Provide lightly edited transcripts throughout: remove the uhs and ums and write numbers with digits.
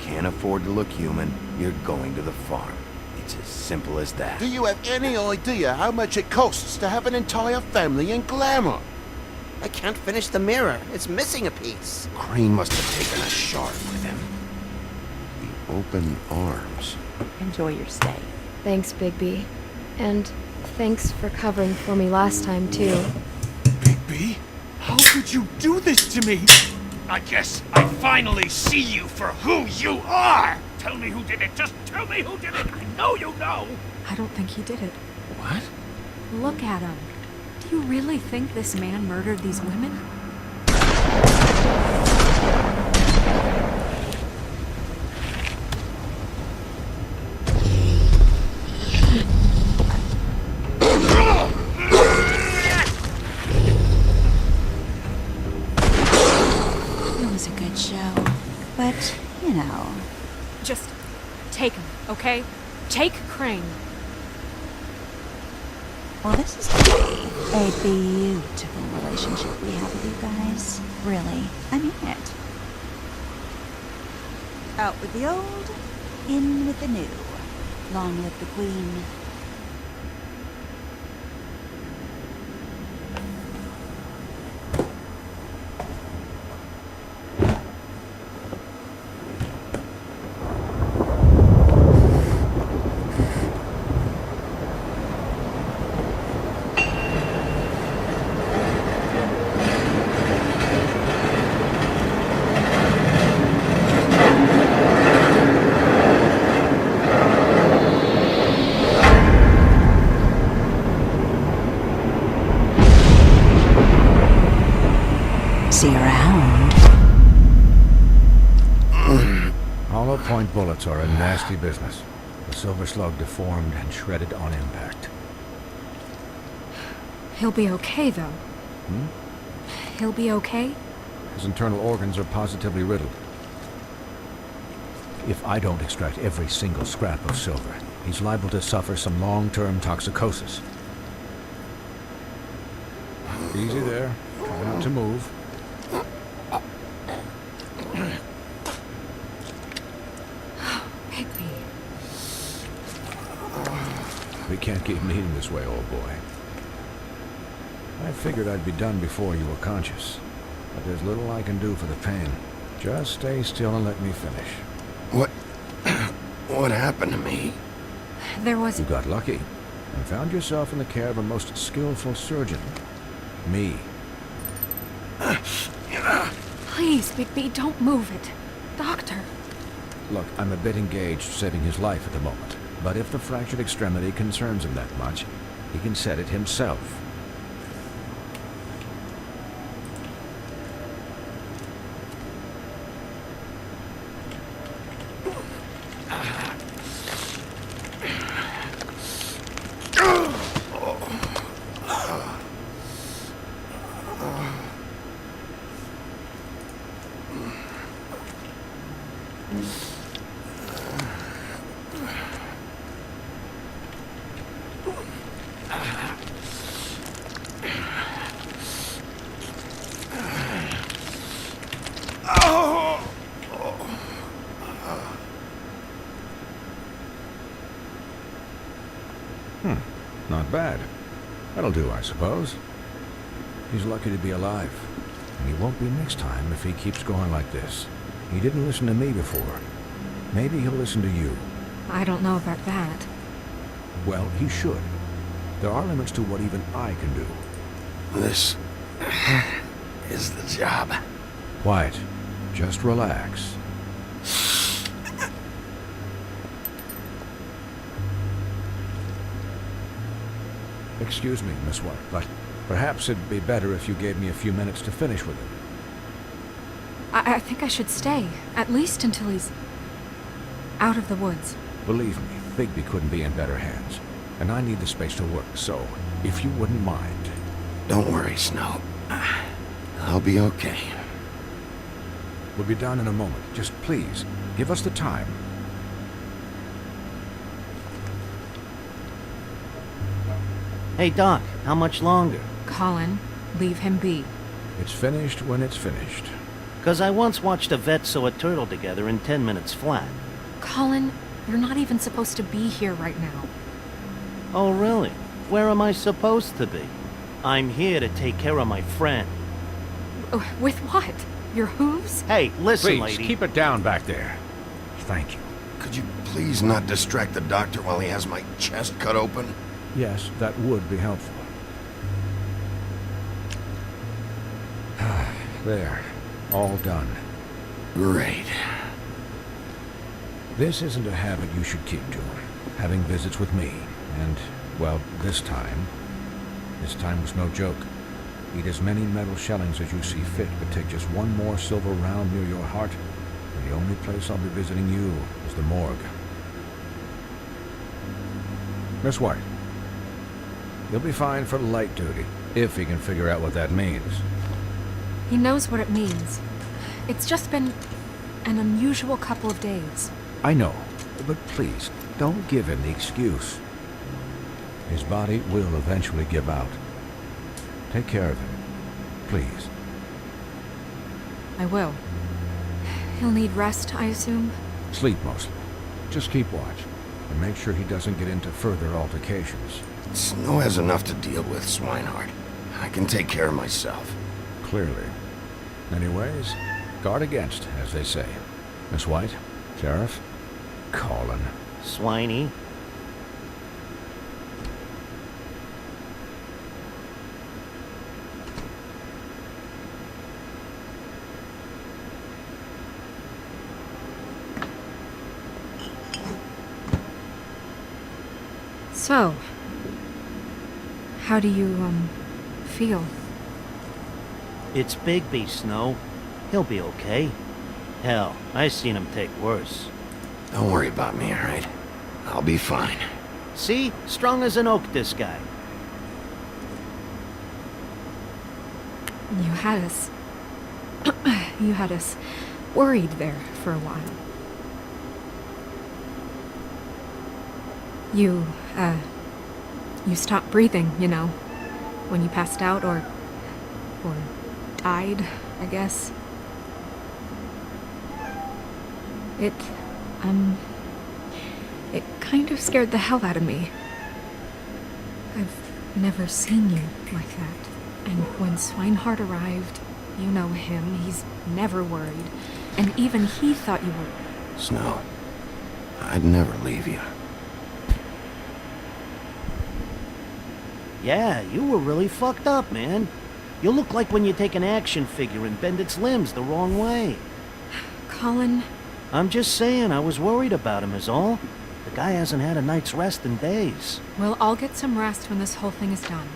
can't afford to look human, you're going to the farm. It's as simple as that. Do you have any idea how much it costs to have an entire family in glamour? I can't finish the mirror. It's missing a piece. Crane must have taken a shard with him. The open arms. Enjoy your stay. Thanks, Bigby. And thanks for covering for me last time, too. Bigby? How could you do this to me? I guess I finally see you for who you are! Tell me who did it! Just tell me who did it! I know you know! I don't think he did it. What? Look at him. Do you really think this man murdered these women? It was a good show, but, you know... Just take him, okay? Take Crane. Well, this is gonna be a beautiful relationship we have with you guys. Really, I mean it. Out with the old, in with the new. Long live the Queen. See you around. Hollow point bullets are a nasty business. The silver slug deformed and shredded on impact. He'll be okay, though. He'll be okay? His internal organs are positively riddled. If I don't extract every single scrap of silver, he's liable to suffer some long-term toxicosis. Easy there. Try not to move. Bigby. We can't keep meeting this way, old boy. I figured I'd be done before you were conscious, but there's little I can do for the pain. Just stay still and let me finish. What happened to me? There was... You got lucky and found yourself in the care of a most skillful surgeon. Me. Please, Bigby, don't move it. Doctor. Look, I'm a bit engaged saving his life at the moment, but if the fractured extremity concerns him that much, he can set it himself. Not bad. That'll do, I suppose. He's lucky to be alive. And he won't be next time if he keeps going like this. He didn't listen to me before. Maybe he'll listen to you. I don't know about that. Well, he should. There are limits to what even I can do. This is the job. Quiet. Just relax. Excuse me, Miss White, but perhaps it'd be better if you gave me a few minutes to finish with him. I think I should stay, at least until he's out of the woods. Believe me, Bigby couldn't be in better hands. And I need the space to work, so if you wouldn't mind. Don't worry, Snow. I'll be okay. We'll be done in a moment. Just please, give us the time. Hey, Doc, how much longer? Colin, leave him be. It's finished when it's finished. Because I once watched a vet sew a turtle together in 10 minutes flat. Colin, you're not even supposed to be here right now. Oh, really? Where am I supposed to be? I'm here to take care of my friend. With what? Your hooves? Hey, listen, Please, lady. keep it down back there. Thank you. Could you please not distract the doctor while he has my chest cut open? Yes, that would be helpful. There. All done. Great. This isn't a habit you should keep to. Having visits with me. And, well, this time was no joke. Eat as many metal shellings as you see fit, but take just one more silver round near your heart, and the only place I'll be visiting you is the morgue. Miss White, you'll be fine for light duty, if he can figure out what that means. He knows what it means. It's just been an unusual couple of days. I know, but please, don't give him the excuse. His body will eventually give out. Take care of him, please. I will. He'll need rest, I assume? Sleep mostly. Just keep watch, and make sure he doesn't get into further altercations. Snow has enough to deal with, swinehard. I can take care of myself. Clearly. Anyways, guard against, as they say. Miss White, Sheriff, Colin. Swiney. So, how do you, feel? It's Bigby, Snow. He'll be okay. Hell, I seen him take worse. Don't worry about me, all right? I'll be fine. See? Strong as an oak, this guy. You had us... you had us worried there for a while. You stopped breathing, you know, when you passed out or died, I guess. It kind of scared the hell out of me. I've never seen you like that. And when Swinehart arrived, you know him, he's never worried. And even he thought you were... Snow, I'd never leave you. Yeah, you were really fucked up, man. You look like when you take an action figure and bend its limbs the wrong way. Colin... I'm just saying, I was worried about him is all. The guy hasn't had a night's rest in days. Well, I'll get some rest when this whole thing is done.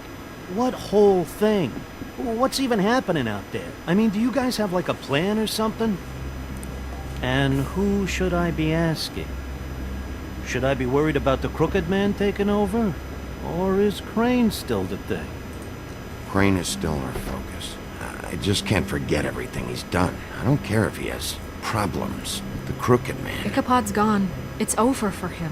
What whole thing? What's even happening out there? I mean, do you guys have like a plan or something? And who should I be asking? Should I be worried about the Crooked Man taking over? Or is Crane still the thing? Crane is still our focus. I just can't forget everything he's done. I don't care if he has problems with the Crooked Man. Ichabod's gone. It's over for him.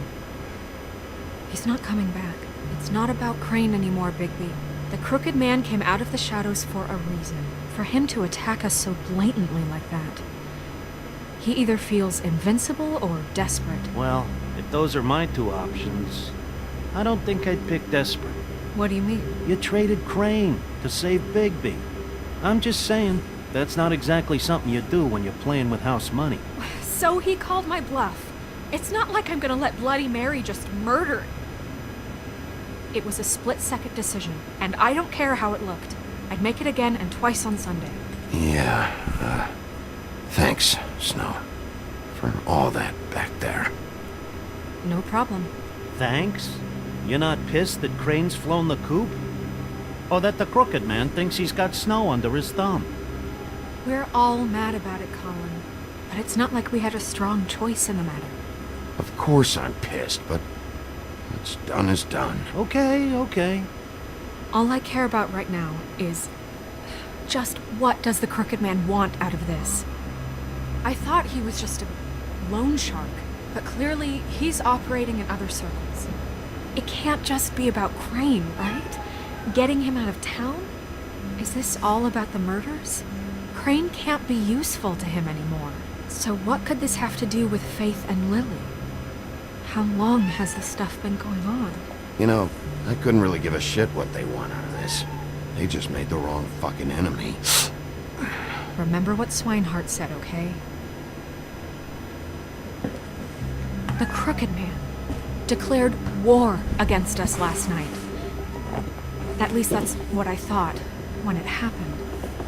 He's not coming back. It's not about Crane anymore, Bigby. The Crooked Man came out of the shadows for a reason. For him to attack us so blatantly like that. He either feels invincible or desperate. Well, if those are my two options, I don't think I'd pick desperate. What do you mean? You traded Crane to save Bigby. I'm just saying, that's not exactly something you do when you're playing with house money. So he called my bluff. It's not like I'm gonna let Bloody Mary just murder. It was a split-second decision, and I don't care how it looked. I'd make it again and twice on Sunday. Yeah, thanks, Snow, for all that back there. No problem. Thanks? You're not pissed that Crane's flown the coop? Or that the Crooked Man thinks he's got Snow under his thumb? We're all mad about it, Colin. But it's not like we had a strong choice in the matter. Of course I'm pissed, but what's done is done. Okay. All I care about right now is just what does the Crooked Man want out of this? I thought he was just a loan shark, but clearly he's operating in other circles. It can't just be about Crane, right? Getting him out of town? Is this all about the murders? Crane can't be useful to him anymore. So what could this have to do with Faith and Lily? How long has this stuff been going on? You know, I couldn't really give a shit what they want out of this. They just made the wrong fucking enemy. Remember what Swinehart said, okay? The Crooked Man declared war against us last night. At least that's what I thought when it happened.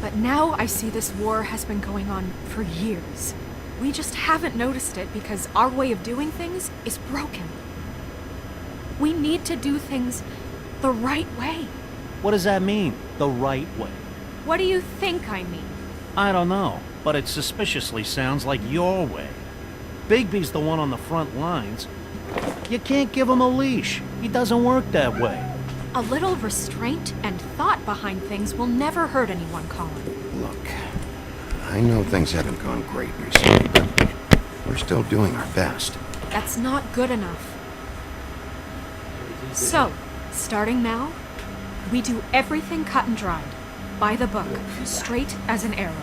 But now I see this war has been going on for years. We just haven't noticed it because our way of doing things is broken. We need to do things the right way. What does that mean, the right way? What do you think I mean? I don't know, but it suspiciously sounds like your way. Bigby's the one on the front lines. You can't give him a leash. He doesn't work that way. A little restraint and thought behind things will never hurt anyone, Colin. Look, I know things haven't gone great recently, but we're still doing our best. That's not good enough. So, starting now, we do everything cut and dried, by the book, straight as an arrow.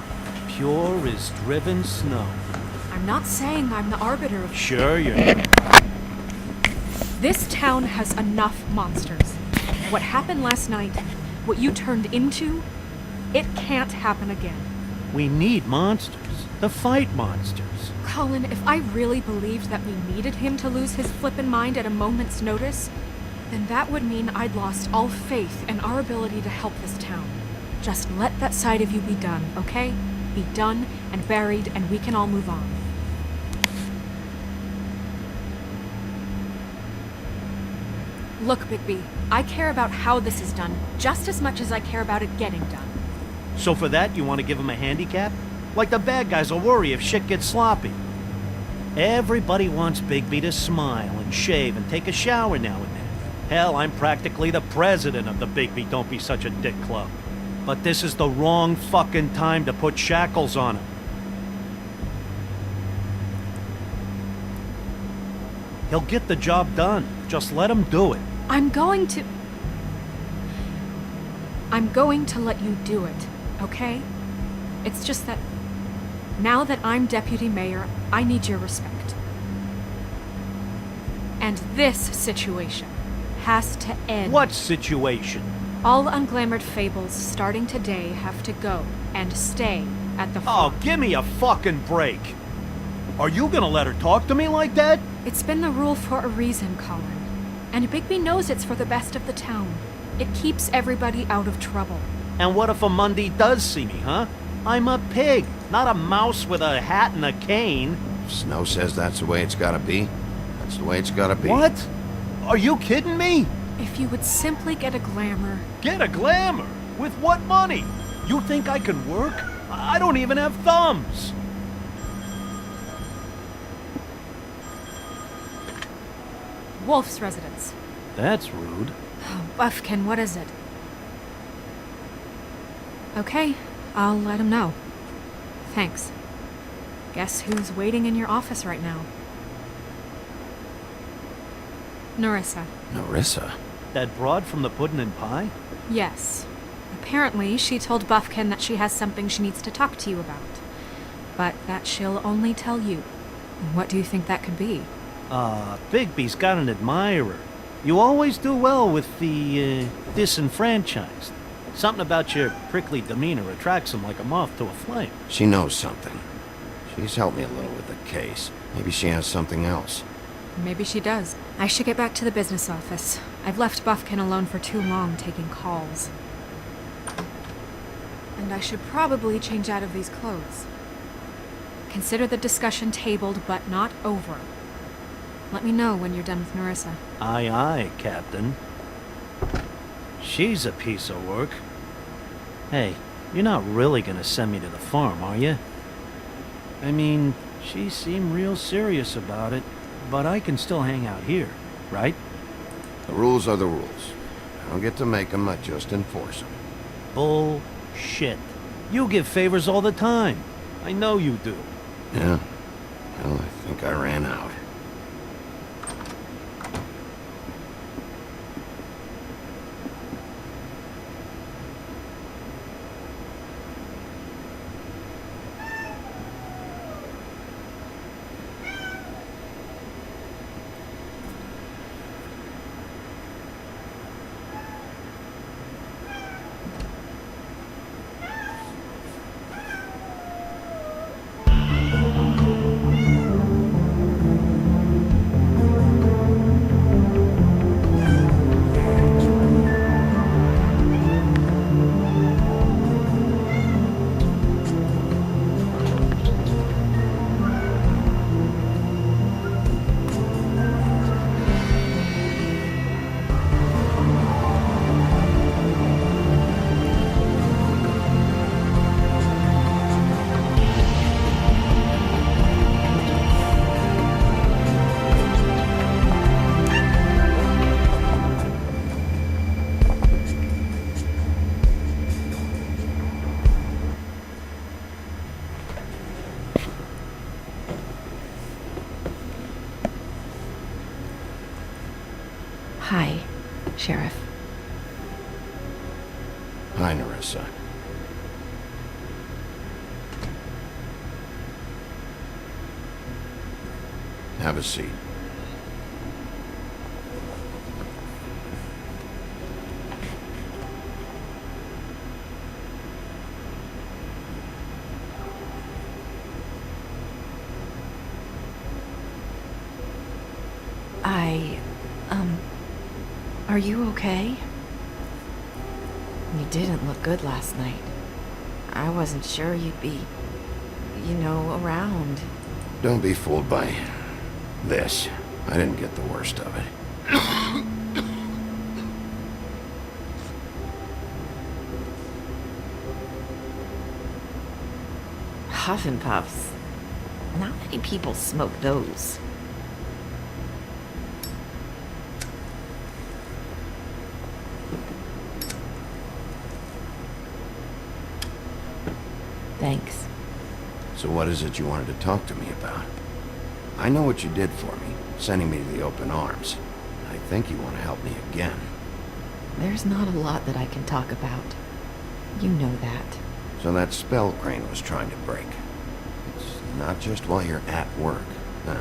Pure as driven snow. I'm not saying I'm the arbiter of... Sure you're not. This town has enough monsters. What happened last night, what you turned into, it can't happen again. We need monsters. To fight monsters. Colin, if I really believed that we needed him to lose his flippin' mind at a moment's notice, then that would mean I'd lost all faith in our ability to help this town. Just let that side of you be done, okay? Be done and buried, and we can all move on. Look, Bigby, I care about how this is done just as much as I care about it getting done. So for that, you want to give him a handicap? Like the bad guys will worry if shit gets sloppy. Everybody wants Bigby to smile and shave and take a shower now and then. Hell, I'm practically the president of the Bigby Don't Be Such a Dick Club. But this is the wrong fucking time to put shackles on him. He'll get the job done. Just let him do it. I'm going to let you do it, okay? It's just that now that I'm deputy mayor, I need your respect. And this situation has to end. What situation? All unglamored fables starting today have to go and stay at the farm. Oh, give me a fucking break. Are you gonna let her talk to me like that? It's been the rule for a reason, Colin. And Bigby knows it's for the best of the town. It keeps everybody out of trouble. And what if a Mundy does see me, huh? I'm a pig, not a mouse with a hat and a cane. If Snow says that's the way it's gotta be, that's the way it's gotta be. What? Are you kidding me? If you would simply get a glamour. Get a glamour? With what money? You think I can work? I don't even have thumbs. Wolf's residence. That's rude. Oh, Buffkin, what is it? Okay, I'll let him know. Thanks. Guess who's waiting in your office right now? Nerissa. Nerissa? That broad from the puddin' and pie? Yes. Apparently, she told Buffkin that she has something she needs to talk to you about. But that she'll only tell you. What do you think that could be? Bigby's got an admirer. You always do well with the, disenfranchised. Something about your prickly demeanor attracts him like a moth to a flame. She knows something. She's helped me a little with the case. Maybe she has something else. Maybe she does. I should get back to the business office. I've left Buffkin alone for too long taking calls. And I should probably change out of these clothes. Consider the discussion tabled but not over. Let me know when you're done with Nerissa. Aye, aye, Captain. She's a piece of work. Hey, you're not really gonna send me to the farm, are you? I mean, she seemed real serious about it, but I can still hang out here, right? The rules are the rules. I don't get to make them, I just enforce them. Bullshit. You give favors all the time. I know you do. Yeah? Well, I think I ran out. Hi, Sheriff. Hi, Nerissa. Have a seat. Are you okay? You didn't look good last night. I wasn't sure you'd be, around. Don't be fooled by this. I didn't get the worst of it. Huff and puffs. Not many people smoke those. Thanks. So what is it you wanted to talk to me about? I know what you did for me, sending me to the open arms. I think you want to help me again. There's not a lot that I can talk about. You know that. So that spell Crane was trying to break. It's not just while you're at work, huh?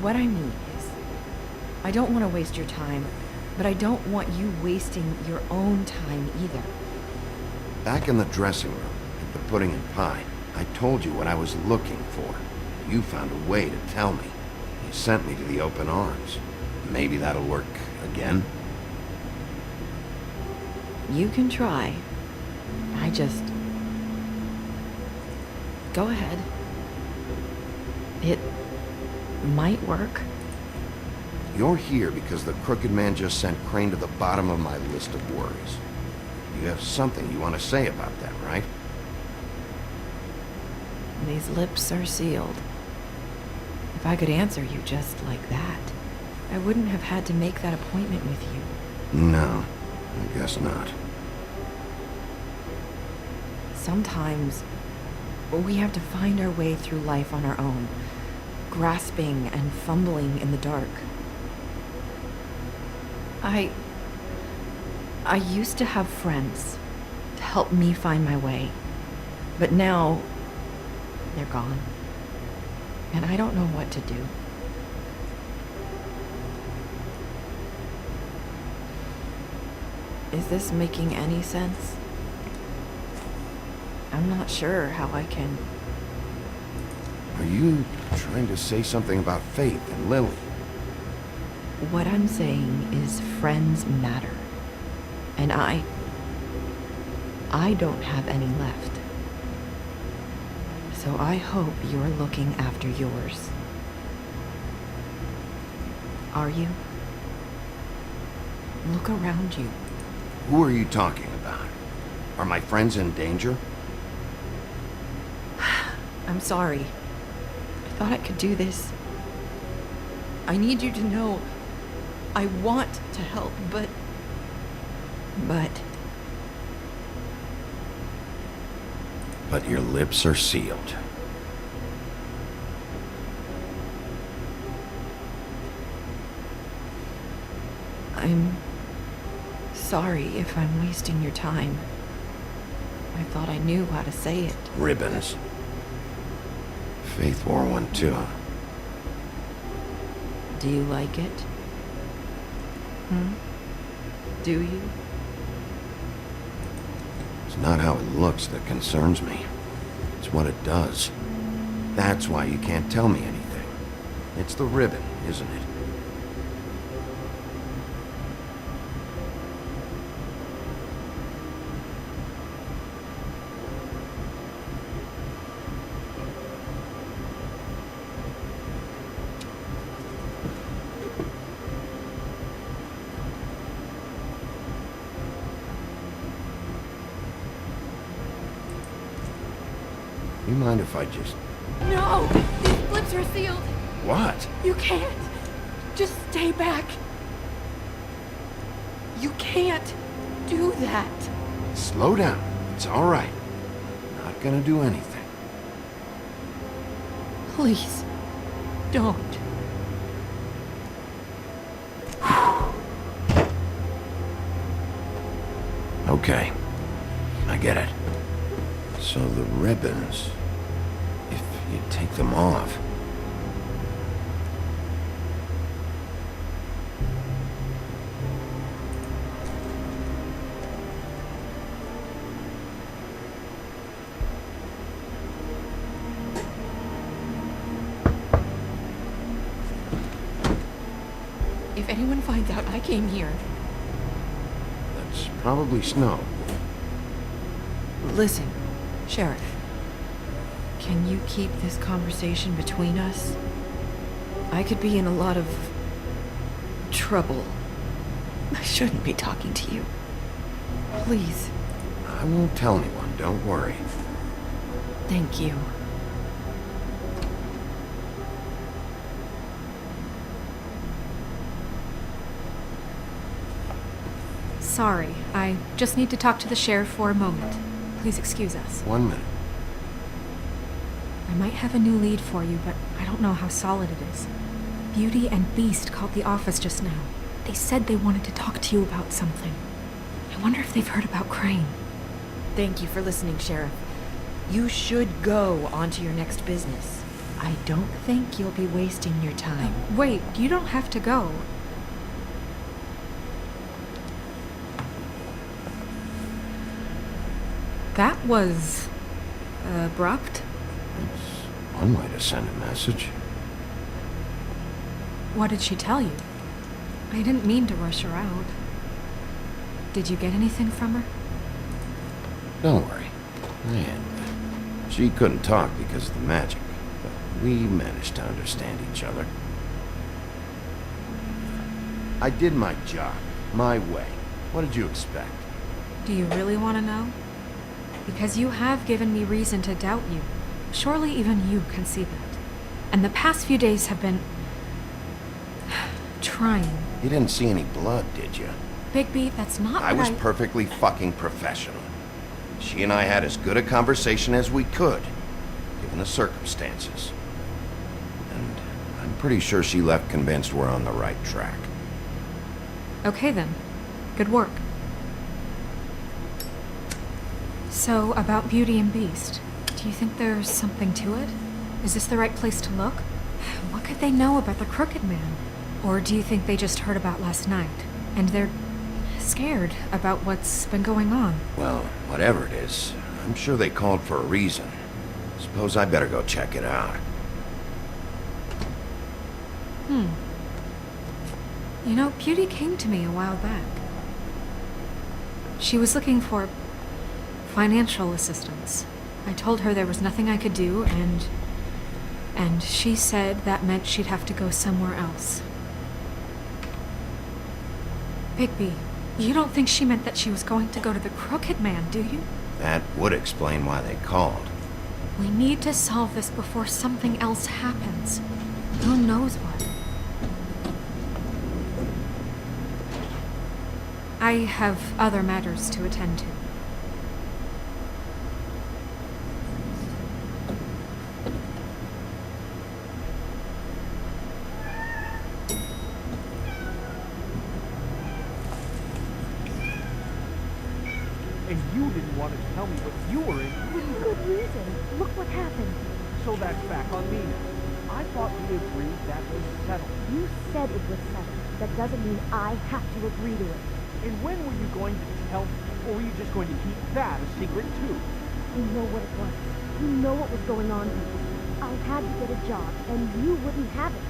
What I mean is, I don't want to waste your time, but I don't want you wasting your own time either. Back in the dressing room, at the pudding and pie, I told you what I was looking for. You found a way to tell me. You sent me to the open arms. Maybe that'll work again? You can try. I just... Go ahead. It might work. You're here because the crooked man just sent Crane to the bottom of my list of worries. You have something you want to say about that, right? These lips are sealed. If I could answer you just like that, I wouldn't have had to make that appointment with you. No, I guess not. Sometimes we have to find our way through life on our own, grasping and fumbling in the dark. I used to have friends to help me find my way, but now they're gone, and I don't know what to do. Is this making any sense? I'm not sure how I can... Are you trying to say something about Faith and Lily? What I'm saying is friends matter. And I don't have any left. So I hope you're looking after yours. Are you? Look around you. Who are you talking about? Are my friends in danger? I'm sorry. I thought I could do this. I need you to know I want to help, but... But your lips are sealed. I'm sorry if I'm wasting your time. I thought I knew how to say it. Ribbons. Faith wore one too. Do you like it? Do you? It's not how it looks that concerns me. It's what it does. That's why you can't tell me anything. It's the ribbon, isn't it? You mind if I just... No! These lips are sealed! What? You can't! Just stay back! You can't do that! Slow down. It's all right. Not gonna do anything. Please. Don't. Okay, I get it. So the ribbons, if you take them off... If anyone finds out I came here... That's probably snow. Listen, Sheriff. Can you keep this conversation between us? I could be in a lot of... trouble. I shouldn't be talking to you. Please. I won't tell anyone, don't worry. Thank you. Sorry, I just need to talk to the sheriff for a moment. Please excuse us. 1 minute. I might have a new lead for you, but I don't know how solid it is. Beauty and Beast called the office just now. They said they wanted to talk to you about something. I wonder if they've heard about Crane. Thank you for listening, Sheriff. You should go on to your next business. I don't think you'll be wasting your time. Wait, you don't have to go. That was... abrupt. It's one way to send a message. What did she tell you? I didn't mean to rush her out. Did you get anything from her? Don't worry. Man, she couldn't talk because of the magic, but we managed to understand each other. I did my job, my way. What did you expect? Do you really want to know? Because you have given me reason to doubt you. Surely even you can see that. And the past few days have been... trying. You didn't see any blood, did you? Bigby, that's not I was perfectly fucking professional. She and I had as good a conversation as we could, given the circumstances. And I'm pretty sure she left convinced we're on the right track. Okay then. Good work. So, about Beauty and Beast, do you think there's something to it? Is this the right place to look? What could they know about the Crooked Man? Or do you think they just heard about last night, and they're scared about what's been going on? Well, whatever it is, I'm sure they called for a reason. Suppose I better go check it out. You know, Beauty came to me a while back. She was looking for financial assistance. I told her there was nothing I could do, and she said that meant she'd have to go somewhere else. Bigby, you don't think she meant that she was going to go to the Crooked Man, do you? That would explain why they called. We need to solve this before something else happens. Who knows what? I have other matters to attend to. And you didn't want to tell me what you were in either. Good reason. Look what happened. So that's back on me now. I thought we agreed that was settled. You said it was settled. That doesn't mean I have to agree to it. And when were you going to tell me? Or were you just going to keep that a secret too? You know what it was. You know what was going on here. I had to get a job, and you wouldn't have it.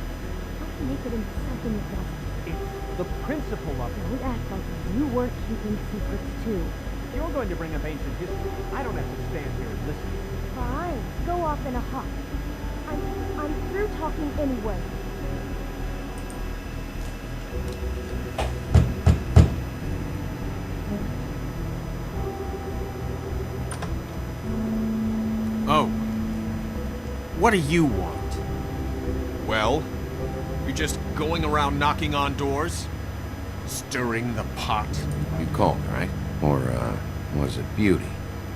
Don't make it into something it doesn't. It's the principle of it. Don't act like you weren't keeping secrets too. If you're going to bring up ancient history, I don't have to stand here and listen. Fine. Go off in a huff. I'm through talking anyway. Oh. What do you want? Well, you're just going around knocking on doors? Stirring the pot? You called, right? Or, was it Beauty?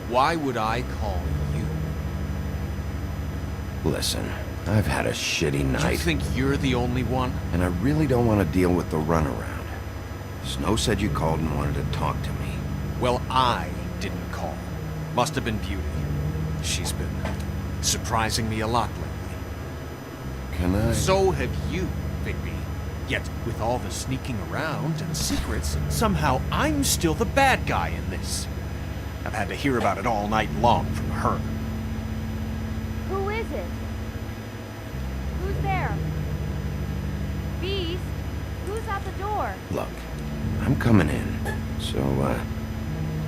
Why would I call you? Listen, I've had a shitty Do you night, think you're the only one? and I really don't want to deal with the runaround. Snow said you called and wanted to talk to me. Well, I didn't call. Must have been Beauty. She's been surprising me a lot lately. Can I? So have you, Bigby. Yet, with all the sneaking around and secrets, somehow I'm still the bad guy in this. I've had to hear about it all night long from her. Who is it? Who's there? Beast? Who's at the door? Look, I'm coming in, so,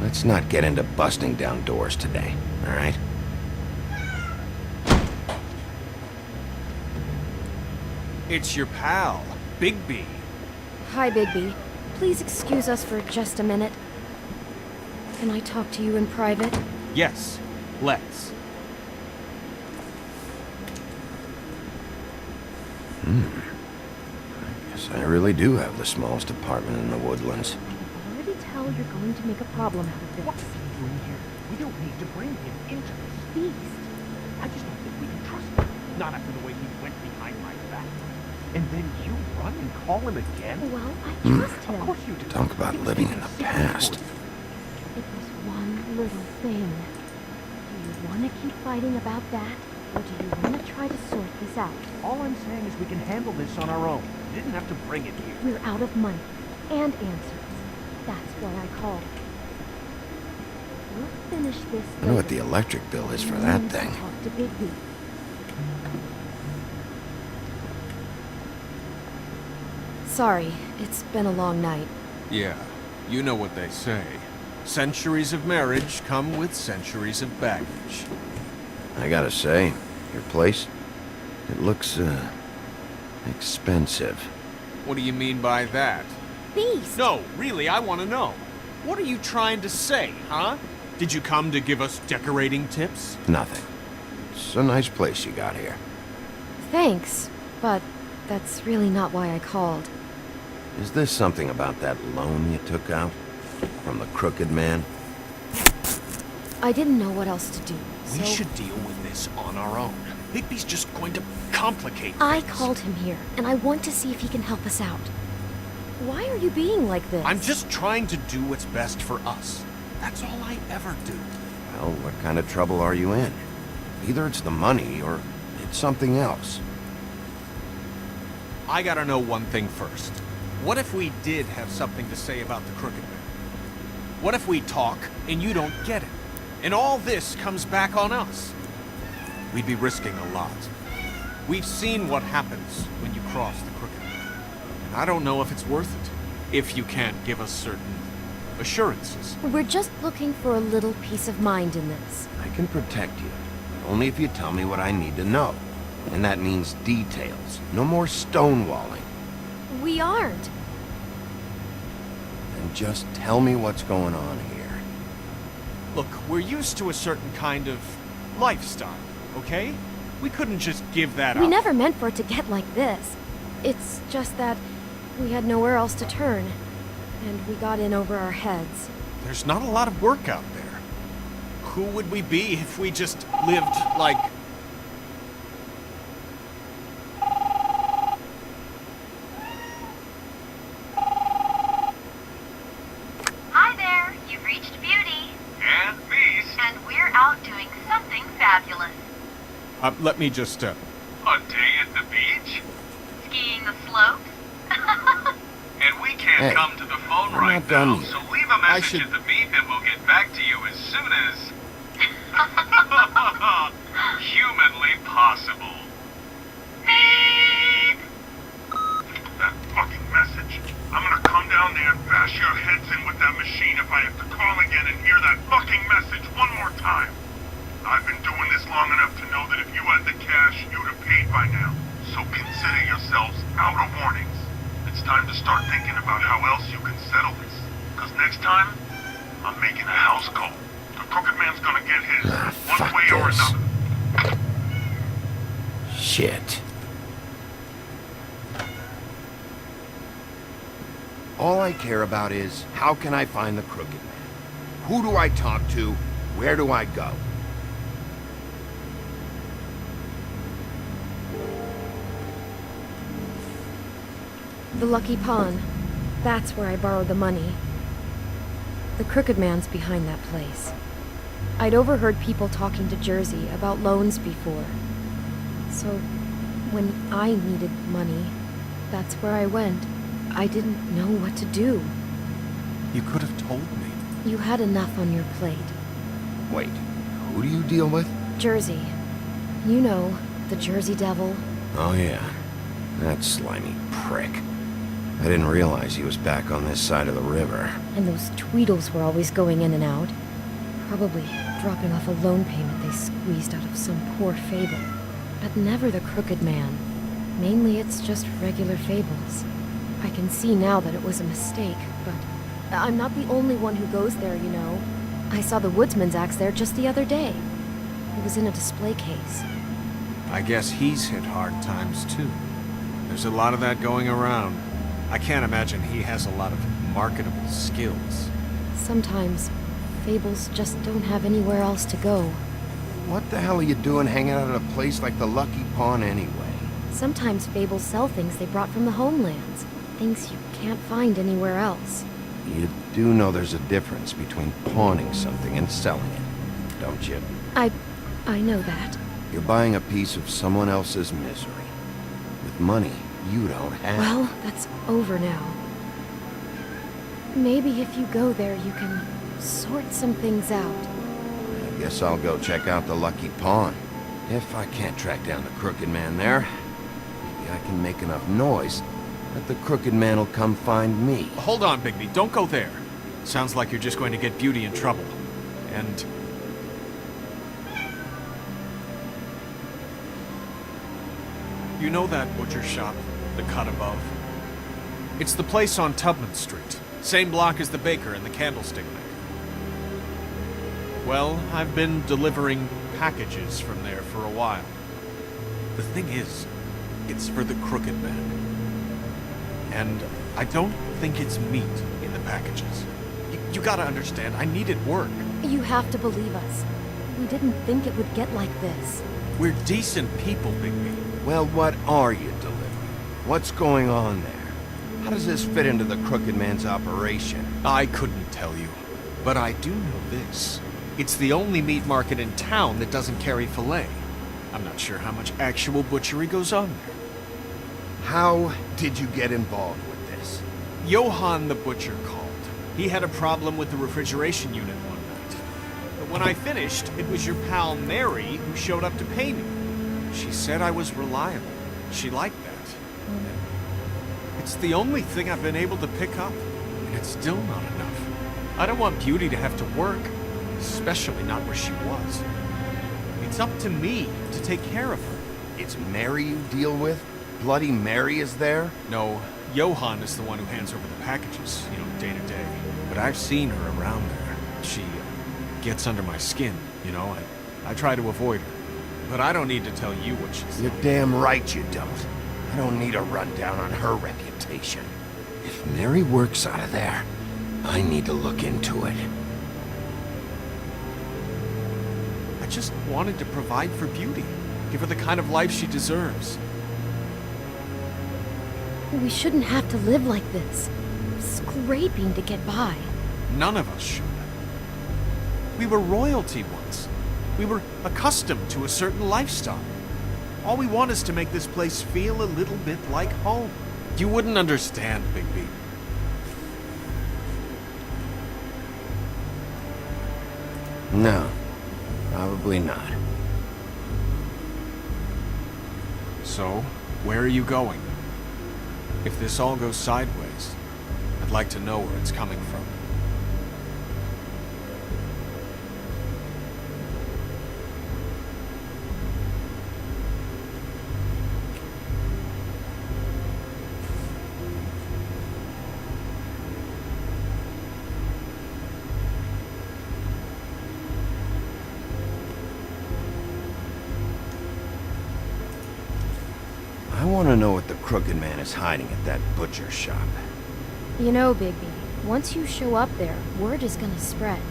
let's not get into busting down doors today, all right? It's your pal, Bigby. Hi, Bigby. Please excuse us for just a minute. Can I talk to you in private? Yes, let's. I guess I really do have the smallest apartment in the woodlands. I already tell you're going to make a problem out of this. What's he doing here? We don't need to bring him into this. Beast. I just don't think we can trust him. Not after the way he went behind my back. And then you run and call him again? Well, I trust him. Of course you do. Talk about living in the past. It was one little thing. Do you want to keep fighting about that? Or do you want to try to sort this out? All I'm saying is we can handle this on our own. You didn't have to bring it here. We're out of money and answers. That's why I called. We'll finish this I know what later. the electric bill is for that And thing. Talk to Bigby. Sorry, it's been a long night. Yeah, you know what they say. Centuries of marriage come with centuries of baggage. I gotta say, your place, it looks, expensive. What do you mean by that? Beast! No, really, I want to know. What are you trying to say, huh? Did you come to give us decorating tips? Nothing. It's a nice place you got here. Thanks, but that's really not why I called. Is this something about that loan you took out? From the crooked man? I didn't know what else to do, so... We should deal with this on our own. Bigby's just going to complicate I things. called him here, and I want to see if he can help us out. Why are you being like this? I'm just trying to do what's best for us. That's all I ever do. Well, what kind of trouble are you in? Either it's the money, or it's something else. I gotta know one thing first. What if we did have something to say about the crooked man? What if we talk, and you don't get it? And all this comes back on us? We'd be risking a lot. We've seen what happens when you cross the crooked man. And I don't know if it's worth it, if you can't give us certain assurances. We're just looking for a little peace of mind in this. I can protect you, but only if you tell me what I need to know. And that means details. No more stonewalling. We aren't. And just tell me what's going on here. Look, we're used to a certain kind of lifestyle, okay? We couldn't just give that up. We never meant for it to get like this. It's just that we had nowhere else to turn. And we got in over our heads. There's not a lot of work out there. Who would we be if we just lived like... Hi there, you've reached Beauty. And Beast. And we're out doing something fabulous. let me just, A day at the beach? Skiing the slopes. And we can't Hey, come to the phone I'm right not done now, yet. so leave a message at the beep and we'll get back to you as soon as... humanly possible. Beep! That fucking message. I'm gonna come down there and bash your heads in with that machine if I have to call again and hear that fucking message one more time. I've been doing this long enough to know that if you had the cash, you'd have paid by now. So consider yourselves out of warnings. It's time to start thinking about how else you can settle this. Because next time, I'm making a house call. The crooked man's gonna get his, one fuck way or this. another. Shit. All I care about is, how can I find the crooked man? Who do I talk to? Where do I go? The Lucky Pawn. That's where I borrowed the money. The Crooked Man's behind that place. I'd overheard people talking to Jersey about loans before. So, when I needed money, that's where I went. I didn't know what to do. You could have told me. You had enough on your plate. Wait, who do you deal with? Jersey. You know, the Jersey Devil. Oh yeah, that slimy prick. I didn't realize he was back on this side of the river. And those Tweedles were always going in and out. Probably dropping off a loan payment they squeezed out of some poor fable. But never the Crooked Man. Mainly it's just regular fables. I can see now that it was a mistake, but I'm not the only one who goes there, you know. I saw the woodsman's axe there just the other day. It was in a display case. I guess he's hit hard times too. There's a lot of that going around. I can't imagine he has a lot of marketable skills. Sometimes, fables just don't have anywhere else to go. What the hell are you doing hanging out at a place like the Lucky Pawn anyway? Sometimes fables sell things they brought from the homelands. Things you can't find anywhere else. You do know there's a difference between pawning something and selling it, don't you? I know that. You're buying a piece of someone else's misery. With money you don't have. Well, that's over now. Maybe if you go there, you can sort some things out. I guess I'll go check out the Lucky Pawn. If I can't track down the Crooked Man there, maybe I can make enough noise that the Crooked Man will come find me. Hold on, Bigby. Don't go there. Sounds like you're just going to get Beauty in trouble. And... you know that butcher shop, the cut above? It's the place on Tubman Street. Same block as the baker and the candlestick maker. Well, I've been delivering packages from there for a while. The thing is, it's for the Crooked Man. And I don't think it's meat in the packages. You gotta understand, I needed work. You have to believe us. We didn't think it would get like this. We're decent people, Bigby. Well, what are you delivering? What's going on there? How does this fit into the Crooked Man's operation? I couldn't tell you, but I do know this. It's the only meat market in town that doesn't carry filet. I'm not sure how much actual butchery goes on there. How did you get involved with this? Johann the butcher called. He had a problem with the refrigeration unit one night. But when I finished, it was your pal Mary who showed up to pay me. She said I was reliable. She liked that. It's the only thing I've been able to pick up, and it's still not enough. I don't want Beauty to have to work, especially not where she was. It's up to me to take care of her. It's Mary you deal with? Bloody Mary is there? No, Johann is the one who hands over the packages, you know, day to day. But I've seen her around there. She gets under my skin, you know. I try to avoid her. But I don't need to tell you what she's You're like. damn right you don't. I don't need a rundown on her reputation. If Mary works out of there, I need to look into it. I just wanted to provide for Beauty. Give her the kind of life she deserves. We shouldn't have to live like this. Scraping to get by. None of us should. We were royalty once. We were accustomed to a certain lifestyle. All we want is to make this place feel a little bit like home. You wouldn't understand, Bigby. No, probably not. So, where are you going? If this all goes sideways, I'd like to know where it's coming from. I want to know what the Crooked Man is hiding at that butcher shop. You know, Bigby, once you show up there, word is gonna spread.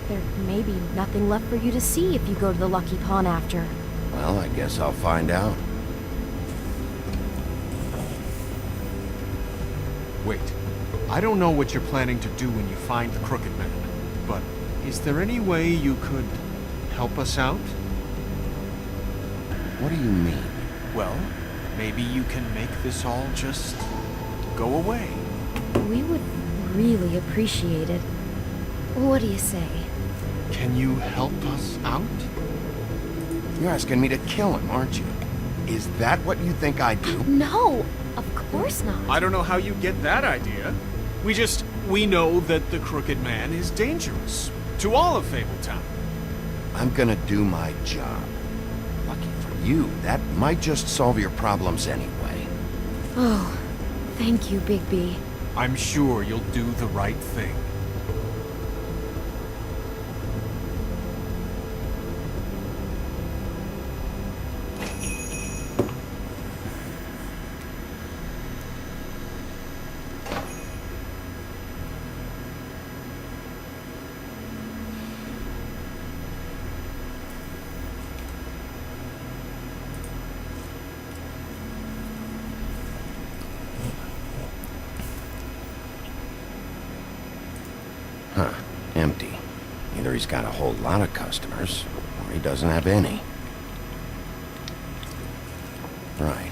There may be nothing left for you to see if you go to the Lucky Pawn after. Well, I guess I'll find out. Wait. I don't know what you're planning to do when you find the Crooked Man, but is there any way you could help us out? What do you mean? Well, maybe you can make this all just go away. We would really appreciate it. What do you say? Can you help us out? You're asking me to kill him, aren't you? Is that what you think I do? No, of course not. I don't know how you get that idea. We know that the Crooked Man is dangerous to all of Fabletown. I'm gonna do my job. Lucky for you, that might just solve your problems anyway. Oh, thank you, Bigby. I'm sure you'll do the right thing. Huh. Empty. Either he's got a whole lot of customers, or he doesn't have any. Right.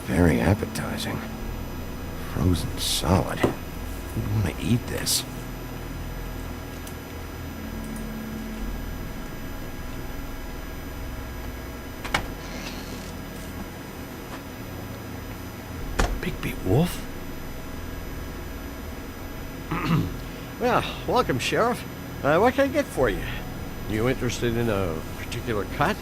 Very appetizing. Frozen solid. I want to eat this. Bigby Wolf? Well, welcome, Sheriff. What can I get for you? You interested in a particular cut?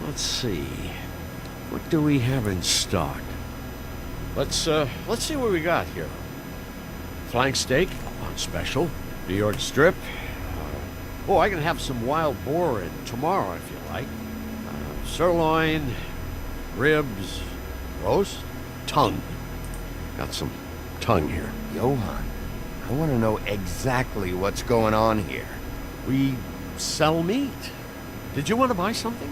Let's see. What do we have in stock? Let's see what we got here. Flank steak on special. New York strip. I can have some wild boar in tomorrow if you like. Sirloin, ribs, roast, tongue. Got some tongue here. Johan, I want to know exactly what's going on here. We sell meat. Did you want to buy something?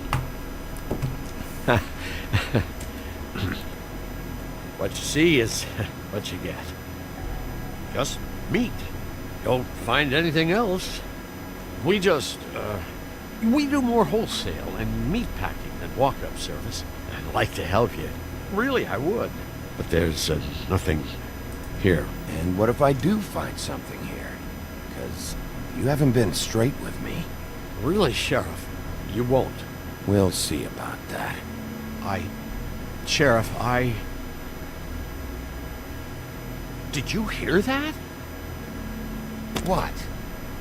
What you see is what you get. Just meat. Don't find anything else. We just, we do more wholesale and meat packing than walk-up service. I'd like to help you. Really, I would. But there's nothing here. And what if I do find something here? Because you haven't been straight with me. Really, Sheriff, you won't. We'll see about that. Sheriff, Did you hear that? What?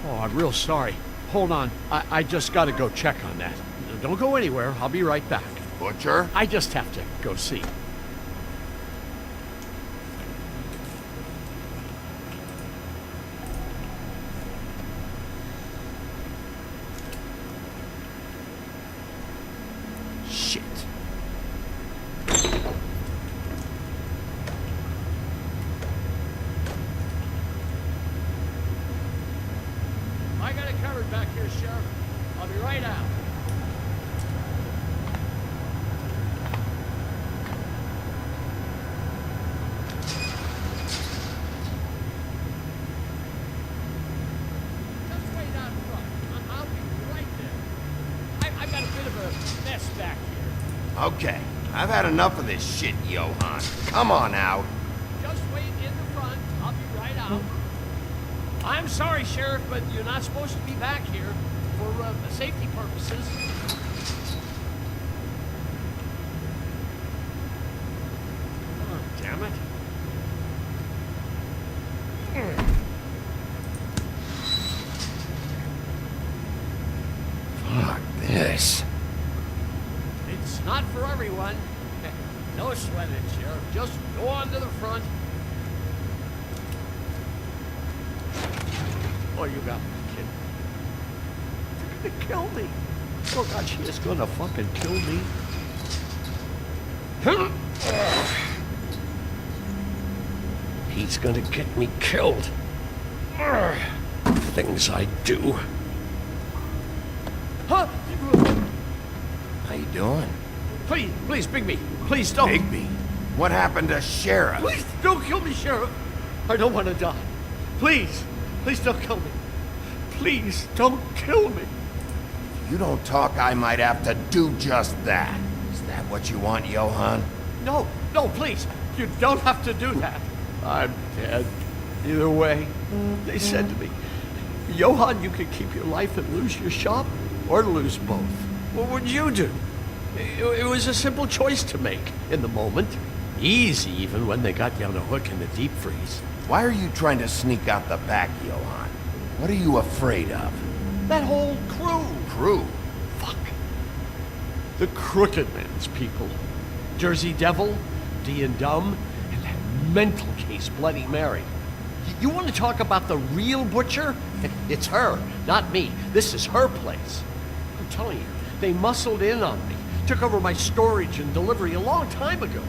Oh, I'm real sorry. Hold on. I just gotta go check on that. Don't go anywhere. I'll be right back. Butcher? I just have to go see. Shit. I got it covered back here, Sheriff. I'll be right out. Just wait out front. I'll be right there. I've got a bit of a mess back here. Okay, I've had enough of this shit, Johan. Come on now. Just wait in the front. I'll be right out. I'm sorry, Sheriff, but you're not supposed to be back here for safety purposes. Oh, damn it. Fuck this. It's not for everyone. No sweat it, Sheriff. Just go on to the front. Oh, you got me kidding. They're gonna kill me. Oh God, she is gonna fucking kill me. He's gonna get me killed. Things I do. Huh? How you doing? Please, please, Bigby. Please don't. Bigby? What happened to Sheriff? Please don't kill me, Sheriff. I don't want to die. Please, please don't kill me. Please don't kill me. If you don't talk, I might have to do just that. Is that what you want, Johann? No, no, please. You don't have to do that. I'm dead. Either way, they said to me, Johann, you could keep your life and lose your shop, or lose both. What would you do? It was a simple choice to make in the moment. Easy, even when they got you on a hook in the deep freeze. Why are you trying to sneak out the back, Johann? What are you afraid of? That whole crew. Crew? Fuck. The Crooked Man's people. Jersey Devil, D and Dumb, and that mental case Bloody Mary. You want to talk about the real butcher? It's her, not me. This is her place. I'm telling you, they muscled in on me. Took over my storage and delivery a long time ago.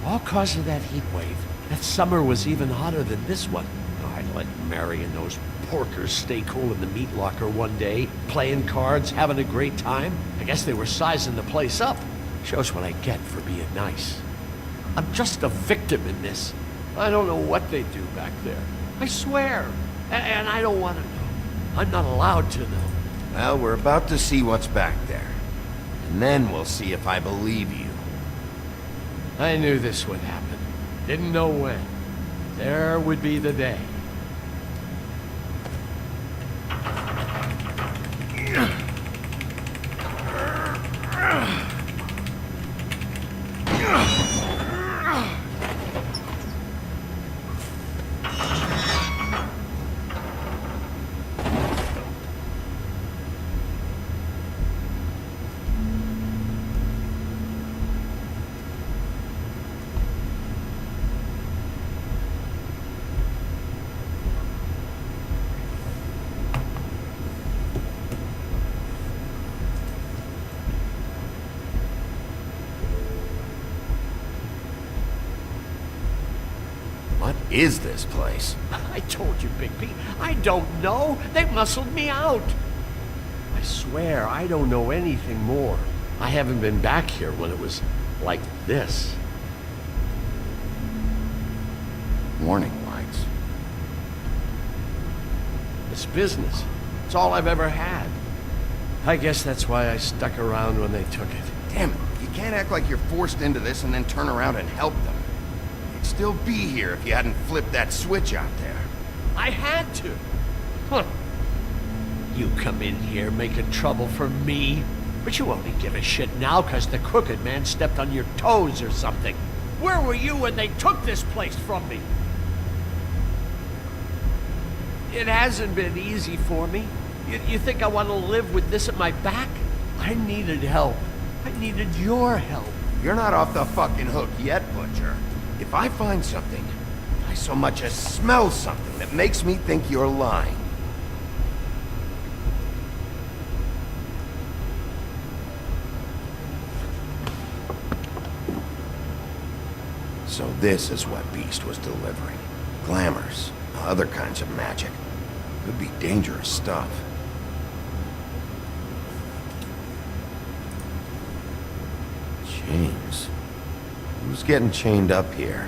All cause of that heat wave. That summer was even hotter than this one. Oh, I let Mary and those porkers stay cool in the meat locker one day, playing cards, having a great time. I guess they were sizing the place up. Shows what I get for being nice. I'm just a victim in this. I don't know what they do back there. I swear. And I don't want to know. I'm not allowed to know. Well, we're about to see what's back there. And then we'll see if I believe you. I knew this would happen. Didn't know when. There would be the day. What is this place? I told you, Bigby. I don't know. They muscled me out. I swear, I don't know anything more. I haven't been back here when it was like this. Warning lights. It's business. It's all I've ever had. I guess that's why I stuck around when they took it. Damn it. You can't act like you're forced into this and then turn around and help them. You'd still be here if you hadn't flipped that switch out there. I had to. Huh. You come in here making trouble for me, but you only give a shit now because the Crooked Man stepped on your toes or something. Where were you when they took this place from me? It hasn't been easy for me. You think I want to live with this at my back? I needed help. I needed your help. You're not off the fucking hook yet, Butcher. If I find something, if I so much as smell something that makes me think you're lying. So this is what Beast was delivering. Glamours, other kinds of magic. Could be dangerous stuff. Chains. Who's getting chained up here?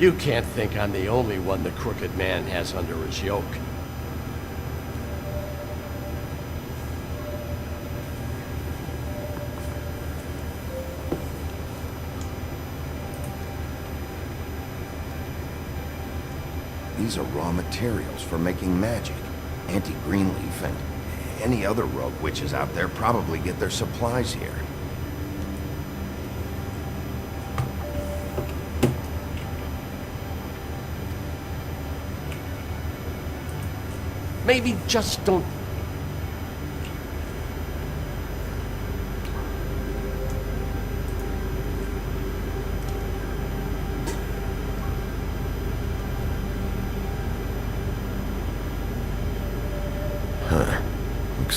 You can't think I'm the only one the Crooked Man has under his yoke. These are raw materials for making magic. Auntie Greenleaf and any other rogue witches out there probably get their supplies here. Maybe just don't...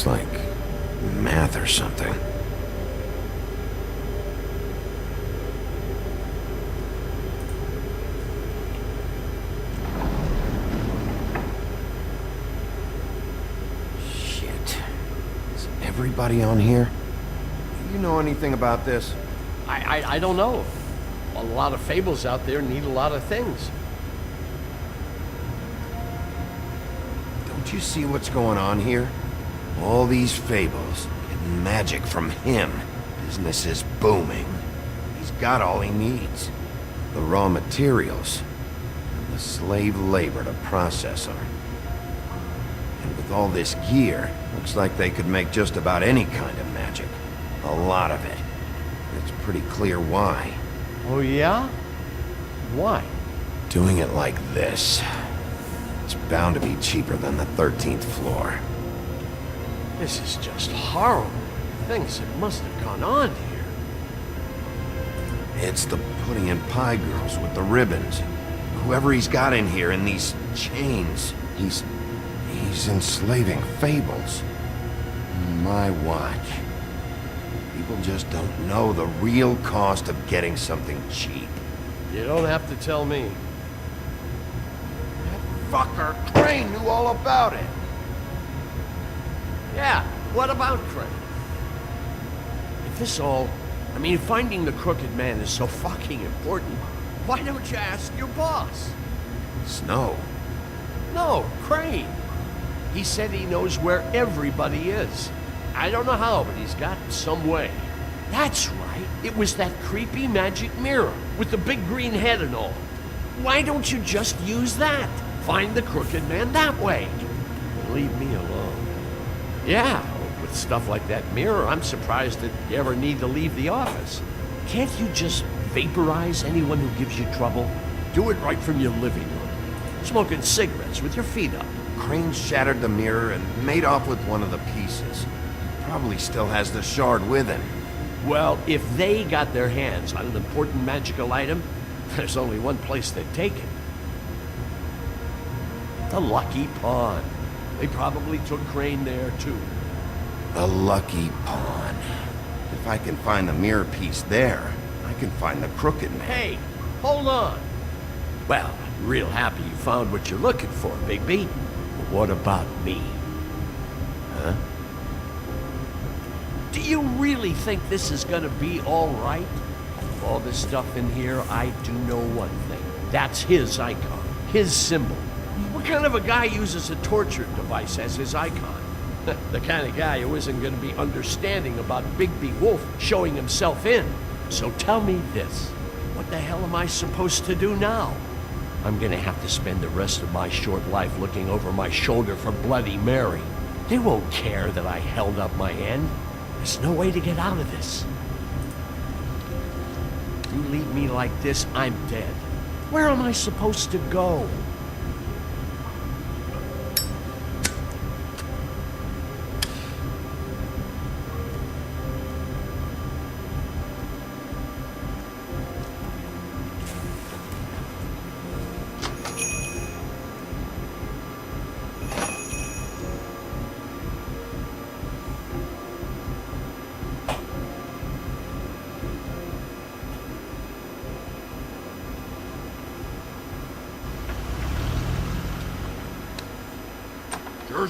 Looks like math or something. Shit. Is everybody on here? Do you know anything about this? I don't know. A lot of fables out there need a lot of things. Don't you see what's going on here? All these fables, getting magic from him. Business is booming. He's got all he needs. The raw materials, and the slave labor to process them. And with all this gear, looks like they could make just about any kind of magic. A lot of it. It's pretty clear why. Oh yeah? Why? Doing it like this. It's bound to be cheaper than the 13th floor. This is just horrible. Things that must have gone on here. It's the pudding and pie girls with the ribbons. Whoever he's got in here in these chains, he's enslaving fables. My watch. People just don't know the real cost of getting something cheap. You don't have to tell me. That fucker Crane knew all about it. Yeah, what about Crane? If this all... I mean, finding the crooked man is so fucking important, why don't you ask your boss? Snow? No, Crane. He said he knows where everybody is. I don't know how, but he's got some way. That's right. It was that creepy magic mirror with the big green head and all. Why don't you just use that? Find the crooked man that way. And leave me alone. Yeah, with stuff like that mirror, I'm surprised that you ever need to leave the office. Can't you just vaporize anyone who gives you trouble? Do it right from your living room. Smoking cigarettes with your feet up. Crane shattered the mirror and made off with one of the pieces. Probably still has the shard with him. Well, if they got their hands on an important magical item, there's only one place they'd take it. The Lucky Pawn. They probably took Crane there, too. The Lucky Pawn. If I can find the mirror piece there, I can find the crooked man. Hey, hold on. Well, I'm real happy you found what you're looking for, Bigby. But what about me? Huh? Do you really think this is gonna be all right? With all this stuff in here, I do know one thing. That's his icon, his symbol. What kind of a guy uses a torture device as his icon? The kind of guy who isn't gonna be understanding about Bigby Wolf showing himself in. So tell me this, what the hell am I supposed to do now? I'm gonna have to spend the rest of my short life looking over my shoulder for Bloody Mary. They won't care that I held up my end. There's no way to get out of this. You leave me like this, I'm dead. Where am I supposed to go?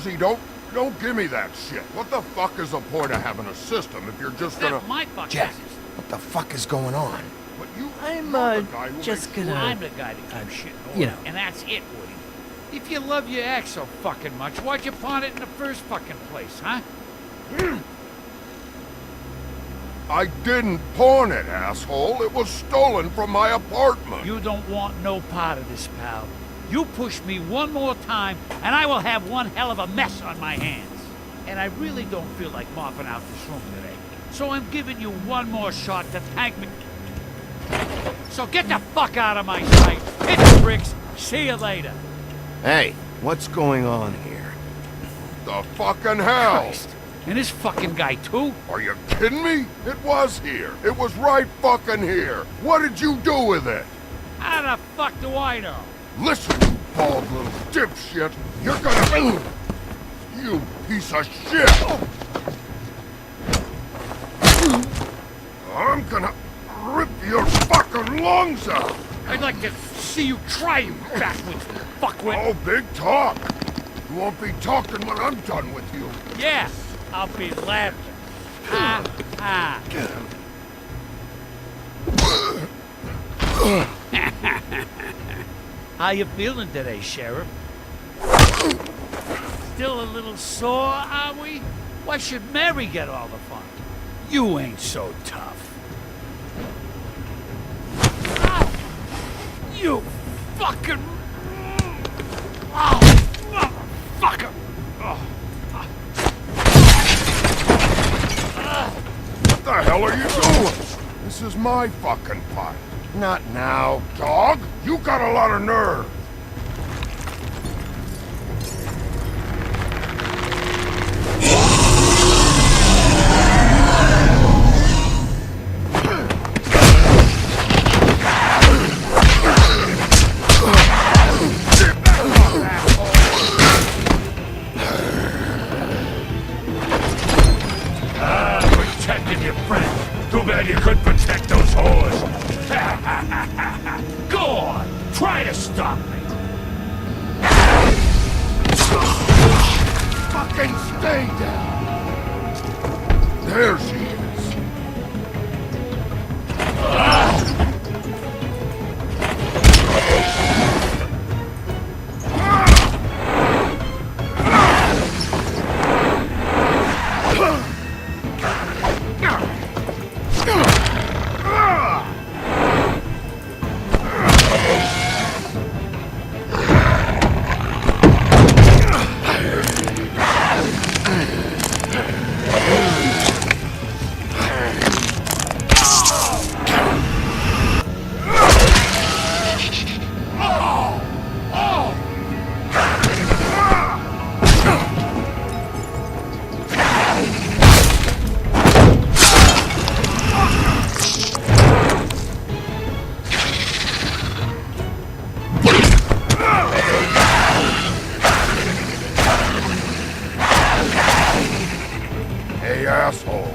Jersey, don't give me that shit. What the fuck is the point of having a system if you're just gonna... That's my fucking Jeff, system. what the fuck is going on? But you... I'm, you're the guy who just makes- gonna... I'm the guy that keeps shit in order, you know. and that's it, Woody. If you love your ex so fucking much, why'd you pawn it in the first fucking place, huh? I didn't pawn it, asshole. It was stolen from my apartment. You don't want no part of this, pal. You push me one more time, and I will have one hell of a mess on my hands. And I really don't feel like mopping out this room today. So I'm giving you one more shot to thank me. So get the fuck out of my sight. Hit the bricks. See you later. Hey, what's going on here? The fucking hell? Christ. And this fucking guy, too? Are you kidding me? It was here. It was right fucking here. What did you do with it? How the fuck do I know? Listen, you bald little dipshit. You're gonna... You piece of shit! I'm gonna rip your fucking lungs out! I'd like to see you try, you backwoods fuckwit. Oh, big talk! You won't be talking when I'm done with you. Yeah, I'll be laughing. Ha ha. How you feeling today, Sheriff? Still a little sore, are we? Why should Mary get all the fun? You ain't so tough. Ow! You fucking... Oh, motherfucker! What the hell are you doing? This is my fucking fight. Not now, dog. You got a lot of nerve. Protecting your friend. Too bad you couldn't protect those whores. Go on, try to stop me. Fucking stay down. There she is. Hey, assholes.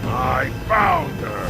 I found her.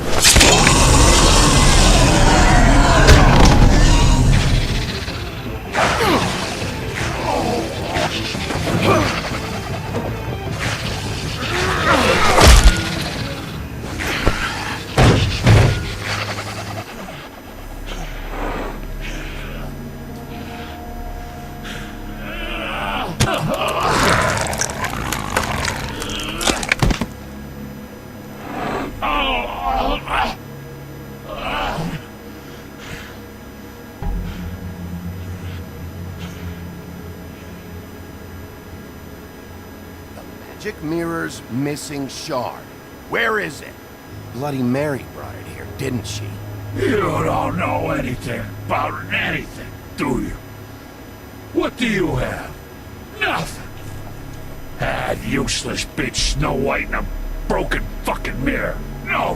Magic mirror's missing shard. Where is it? Bloody Mary brought it here, didn't she? You don't know anything about anything, do you? What do you have? Nothing. That useless bitch Snow White and a broken fucking mirror. No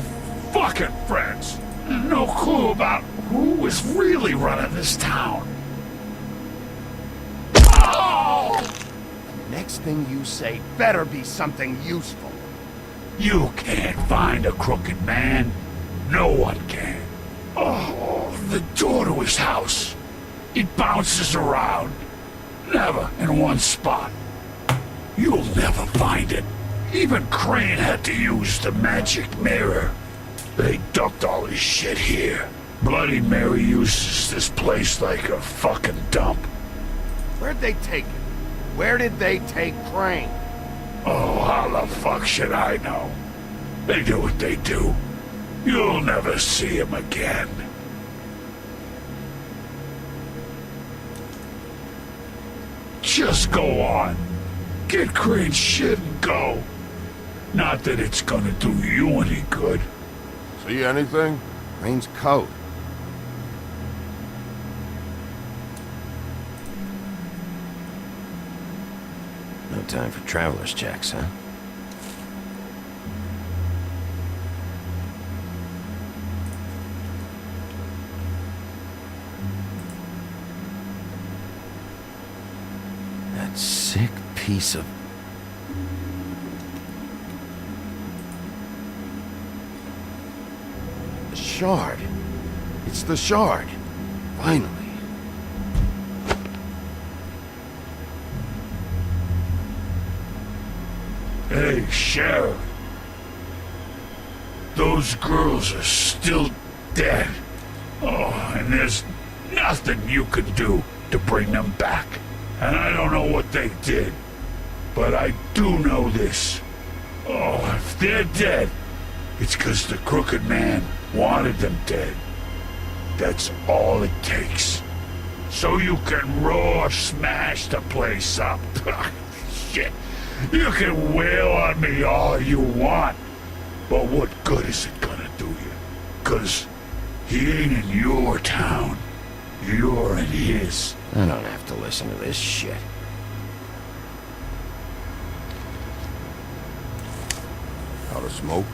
fucking friends. No clue about who is really running this town. Oh! Next thing you say better be something useful. You can't find a crooked man. No one can. Oh, the door to his house. It bounces around. Never in one spot. You'll never find it. Even Crane had to use the magic mirror. They dumped all his shit here. Bloody Mary uses this place like a fucking dump. Where'd they take it? Where did they take Crane? Oh, how the fuck should I know? They do what they do. You'll never see him again. Just go on. Get Crane's shit and go. Not that it's gonna do you any good. See anything? Crane's coat. No time for traveler's checks, huh? That sick piece of shard. It's the shard. Finally. Hey, Sheriff. Those girls are still dead. Oh, and there's nothing you could do to bring them back. And I don't know what they did, but I do know this. Oh, if they're dead, it's 'cause the Crooked Man wanted them dead. That's all it takes. So you can raw smash the place up. Shit. You can wail on me all you want, but what good is it gonna do you? 'Cause he ain't in your town. You're in his. I don't have to listen to this shit. Out of smoke?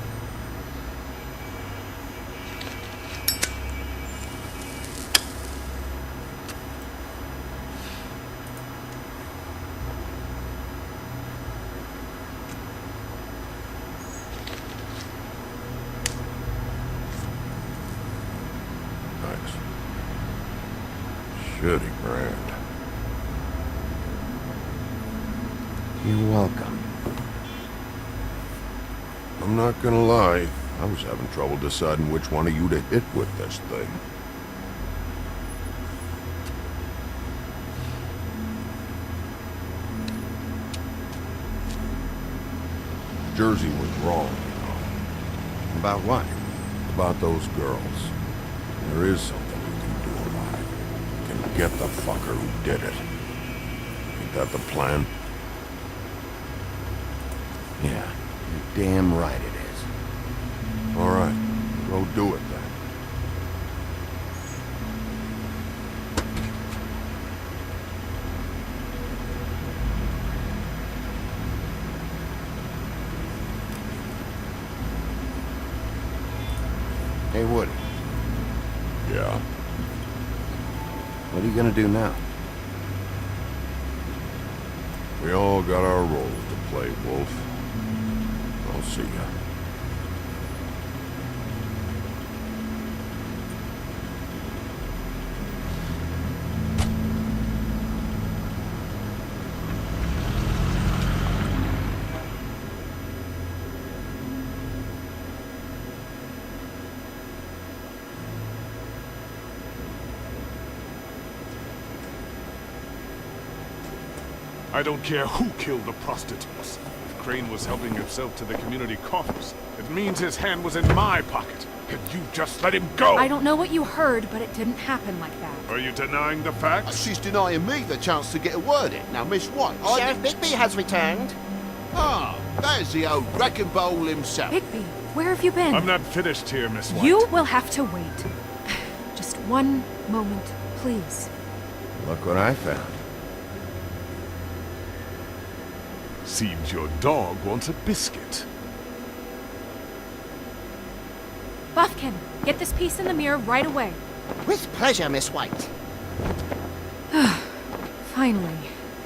Shitty brand. You're welcome. I'm not gonna lie, I was having trouble deciding which one of you to hit with this thing. Jersey was wrong, you know. About what? About those girls. There is something we can do about it. We can get the fucker who did it. Ain't that the plan? Yeah, you're damn right it is. All right, go do it then. Hey, Woody. Yeah? What are you gonna do now? We all got our roles to play, Wolf. I'll see ya. I don't care who killed the prostitutes. If Crane was helping himself to the community coffers, it means his hand was in my pocket. And you just let him go! I don't know what you heard, but it didn't happen like that. Are you denying the facts? She's denying me the chance to get a word in. Now, Miss White, Sheriff Bigby has returned. Ah, there's the old wrecking bowl himself. Bigby, where have you been? I'm not finished here, Miss White. You will have to wait. Just one moment, please. Look what I found. Seems your dog wants a biscuit. Buffkin, get this piece in the mirror right away. With pleasure, Miss White. Finally,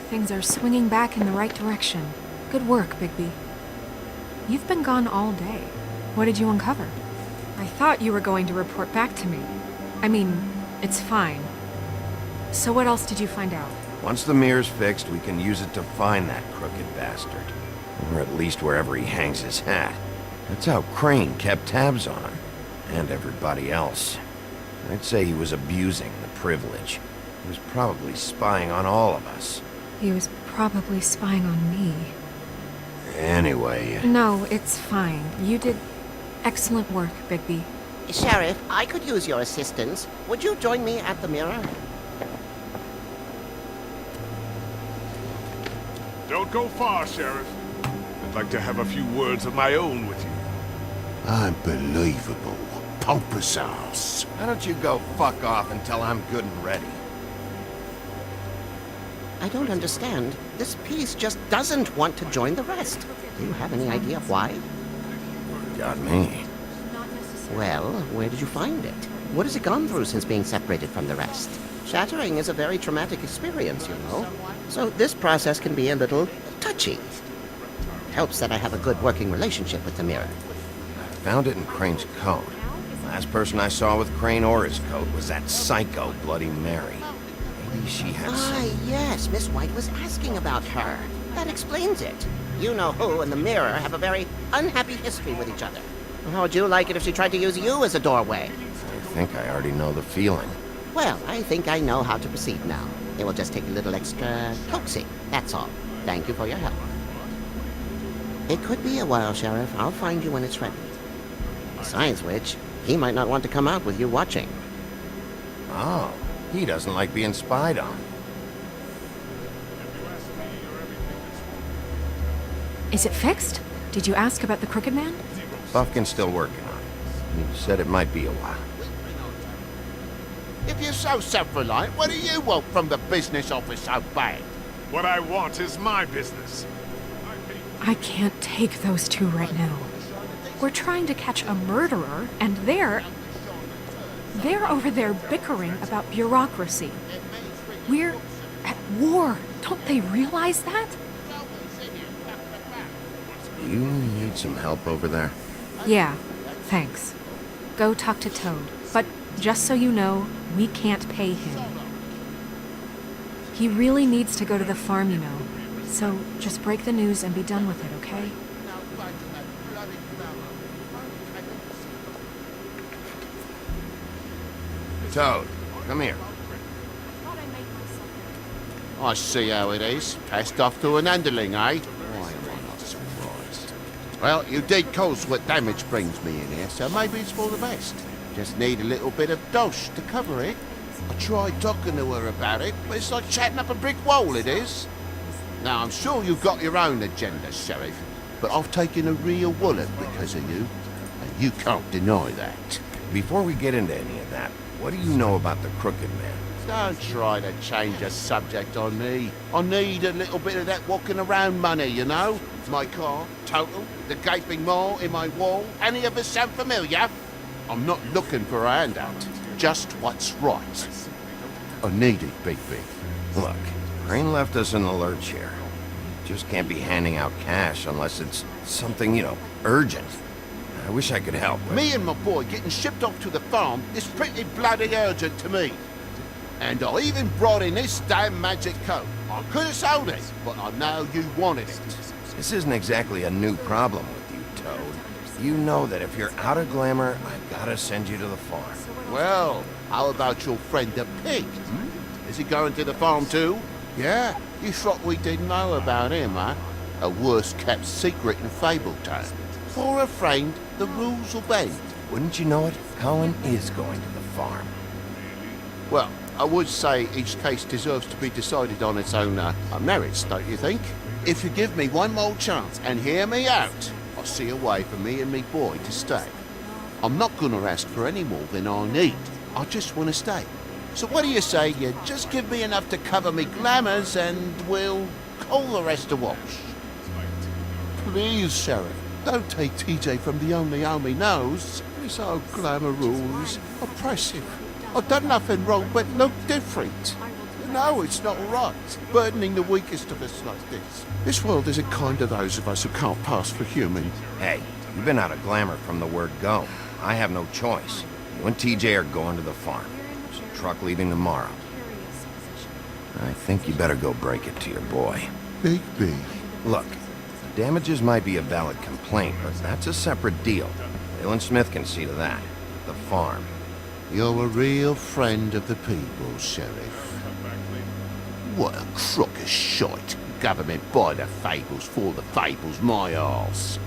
things are swinging back in the right direction. Good work, Bigby. You've been gone all day. What did you uncover? I thought you were going to report back to me. I mean, it's fine. So what else did you find out? Once the mirror's fixed, we can use it to find that crooked bastard. Or at least wherever he hangs his hat. That's how Crane kept tabs on him. And everybody else. I'd say he was abusing the privilege. He was probably spying on all of us. He was probably spying on me. Anyway... No, it's fine. You did excellent work, Bigby. Sheriff, I could use your assistance. Would you join me at the mirror? Don't go far, Sheriff. I'd like to have a few words of my own with you. Unbelievable. Pompous ass. Why don't you go fuck off until I'm good and ready? I don't understand. This piece just doesn't want to join the rest. Do you have any idea why? Got me. Well, where did you find it? What has it gone through since being separated from the rest? Shattering is a very traumatic experience, you know. So this process can be a little touchy. Helps that I have a good working relationship with the mirror. Found it in Crane's coat. Last person I saw with Crane or his coat was that psycho Bloody Mary. Maybe she had some... yes, Miss White was asking about her. That explains it. You know who and the mirror have a very unhappy history with each other. How would you like it if she tried to use you as a doorway? I think I already know the feeling. Well, I think I know how to proceed now. It will just take a little extra coaxing, that's all. Thank you for your help. It could be a while, Sheriff. I'll find you when it's ready. Besides which, he might not want to come out with you watching. Oh, he doesn't like being spied on. Is it fixed? Did you ask about the Crooked Man? Buffkin's still working on it. He said it might be a while. If you're so self-reliant, what do you want from the business office so bad? What I want is my business. I can't take those two right now. We're trying to catch a murderer, and they're over there bickering about bureaucracy. We're at war. Don't they realize that? You need some help over there? Yeah, thanks. Go talk to Toad. But just so you know, we can't pay him. He really needs to go to the farm, you know. So just break the news and be done with it, okay? Toad, come here. I see how it is. Passed off to an underling, eh? Why am I not surprised? Well, you did cause what damage brings me in here, so maybe it's for the best. Just need a little bit of dosh to cover it. I tried talking to her about it, but it's like chatting up a brick wall, it is. Now, I'm sure you've got your own agenda, Sheriff, but I've taken a real wallop because of you, and you can't deny that. Before we get into any of that, what do you know about the Crooked Man? Don't try to change the subject on me. I need a little bit of that walking around money, you know? My car, total, the gaping maw in my wall. Any of us sound familiar? I'm not looking for a handout, just what's right. I need it, Big Big. Look, Crane left us in the lurch here. Just can't be handing out cash unless it's something, you know, urgent. I wish I could help. But... Me and my boy getting shipped off to the farm is pretty bloody urgent to me. And I even brought in this damn magic coat. I could have sold it, but I know you wanted it. This isn't exactly a new problem with you, Toad. You know that if you're out of glamour, I've gotta send you to the farm. Well, how about your friend the pig? Is he going to the farm too? Yeah? You thought we didn't know about him, huh? A worst-kept secret in Fabletown. For a friend, the rules will bend. Wouldn't you know it? Colin is going to the farm. Well, I would say each case deserves to be decided on its own merits, don't you think? If you give me one more chance and hear me out, I'll see a way for me and me boy to stay. I'm not gonna ask for any more than I need. I just want to stay. So what do you say you just give me enough to cover me glamours and we'll call the rest a wash? Please, Sheriff, don't take TJ from the only home he knows. This old glamour rules oppressive. I've done nothing wrong but look different. No, it's not right, burdening the weakest of us like this. This world isn't kind to those of us who can't pass for human. Hey, you've been out of glamour from the word go. I have no choice. You and TJ are going to the farm. There's a truck leaving tomorrow. I think you better go break it to your boy. Big B. Look, damages might be a valid complaint, but that's a separate deal. Dale and Smith can see to that. The farm. You're a real friend of the people, Sheriff. What a crock of shite. Government by the fables, for the fables, my arse.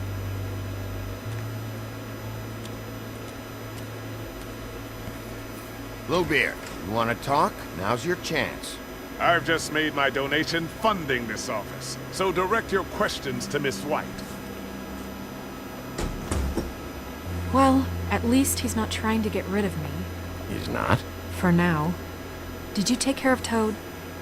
Bluebeard, you want to talk? Now's your chance. I've just made my donation funding this office, so direct your questions to Miss White. Well, at least he's not trying to get rid of me. He's not? For now. Did you take care of Toad?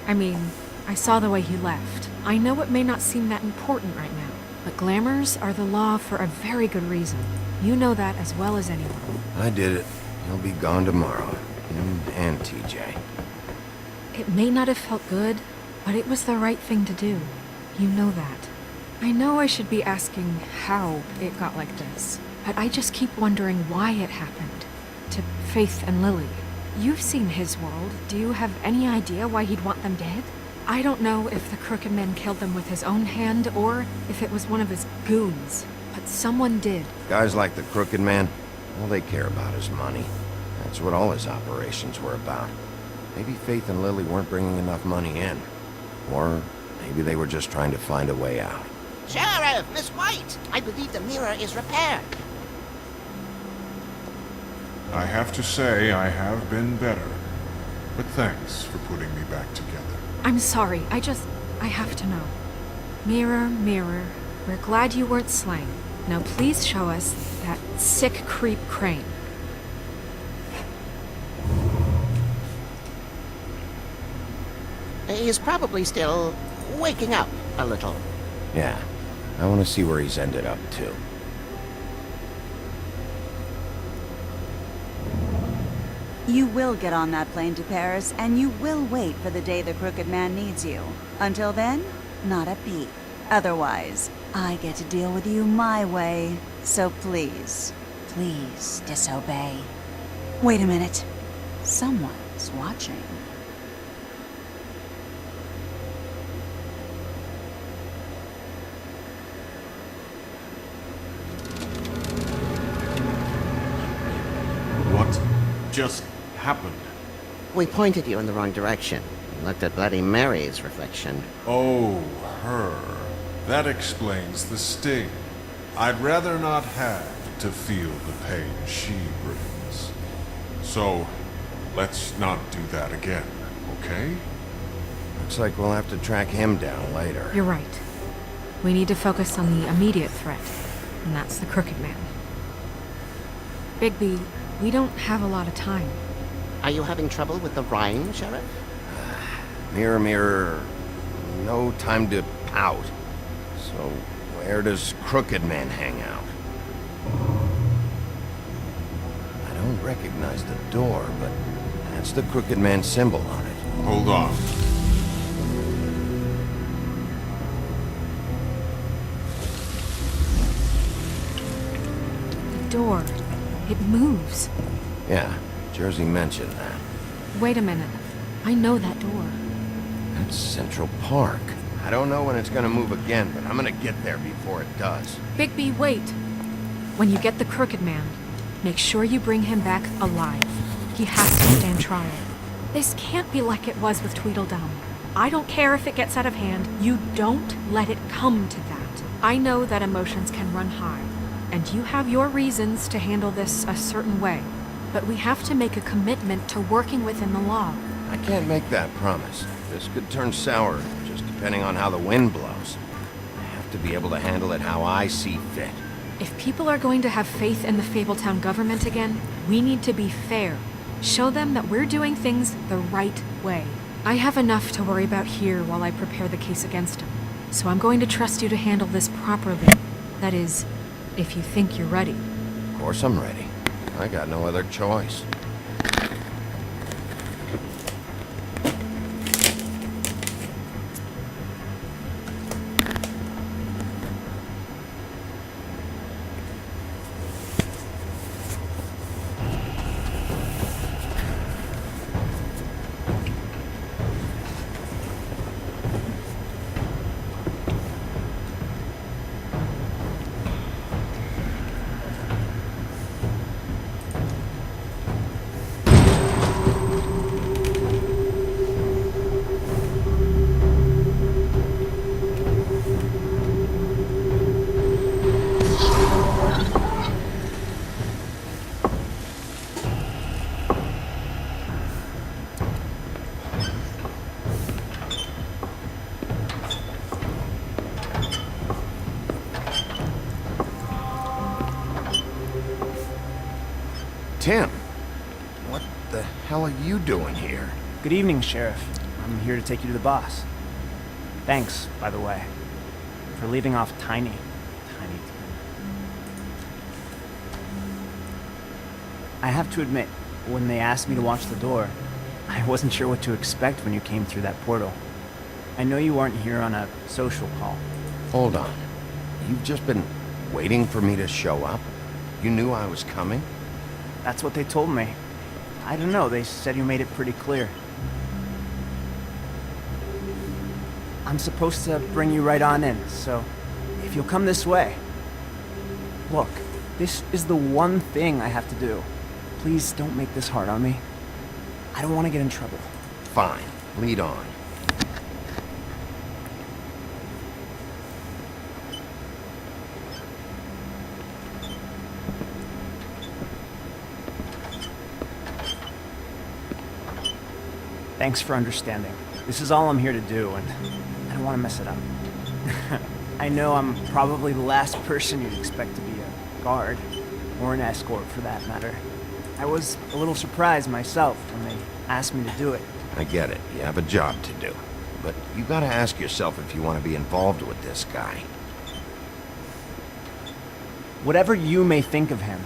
I mean, I saw the way he left. I know it may not seem that important right now, but glamours are the law for a very good reason. You know that as well as anyone. I did it. He'll be gone tomorrow. Him and TJ. It may not have felt good, but it was the right thing to do. You know that. I know I should be asking how it got like this, but I just keep wondering why it happened. to Faith and Lily. You've seen his world. Do you have any idea why he'd want them dead? I don't know if the Crooked Man killed them with his own hand or if it was one of his goons, but someone did. Guys like the Crooked Man, all they care about is money. That's what all his operations were about. Maybe Faith and Lily weren't bringing enough money in. Or maybe they were just trying to find a way out. Sheriff, Miss White, I believe the mirror is repaired. I have to say I have been better. But thanks for putting me back together. I'm sorry, I have to know. Mirror, mirror, we're glad you weren't slain. Now please show us that sick creep Crane. He's probably still waking up a little. Yeah, I want to see where he's ended up, too. You will get on that plane to Paris, and you will wait for the day the Crooked Man needs you. Until then, not a peep. Otherwise, I get to deal with you my way. So please, please disobey. Wait a minute. Someone's watching. What just happened? We pointed you in the wrong direction. You looked at Bloody Mary's reflection. Oh, her. That explains the sting. I'd rather not have to feel the pain she brings. So, let's not do that again, okay? Looks like we'll have to track him down later. You're right. We need to focus on the immediate threat, and that's the Crooked Man. Bigby, we don't have a lot of time. Are you having trouble with the rhyme, Sheriff? Mirror, mirror, no time to pout. So, where does Crooked Man hang out? I don't recognize the door, but that's the Crooked Man symbol on it. Hold on. The door. It moves. Yeah, Jersey mentioned that. Wait a minute. I know that door. That's Central Park. I don't know when it's gonna move again, but I'm gonna get there before it does. Bigby, wait. When you get the Crooked Man, make sure you bring him back alive. He has to stand trial. This can't be like it was with Tweedledum. I don't care if it gets out of hand. You don't let it come to that. I know that emotions can run high, and you have your reasons to handle this a certain way. But we have to make a commitment to working within the law. I can't make that promise. This could turn sour, just depending on how the wind blows. I have to be able to handle it how I see fit. If people are going to have faith in the Fabletown government again, we need to be fair. Show them that we're doing things the right way. I have enough to worry about here while I prepare the case against him. So I'm going to trust you to handle this properly. That is, if you think you're ready. Of course I'm ready. I got no other choice. Tim, what the hell are you doing here? Good evening, Sheriff. I'm here to take you to the boss. Thanks, by the way, for leaving off Tiny. I have to admit, when they asked me to watch the door, I wasn't sure what to expect when you came through that portal. I know you weren't here on a social call. Hold on. You've just been waiting for me to show up? You knew I was coming? That's what they told me. I don't know, they said you made it pretty clear. I'm supposed to bring you right on in, so if you'll come this way. Look, this is the one thing I have to do. Please don't make this hard on me. I don't want to get in trouble. Fine. Lead on. Thanks for understanding. This is all I'm here to do, and I don't want to mess it up. I know I'm probably the last person you'd expect to be a guard, or an escort for that matter. I was a little surprised myself when they asked me to do it. I get it. You have a job to do. But you gotta ask yourself if you want to be involved with this guy. Whatever you may think of him,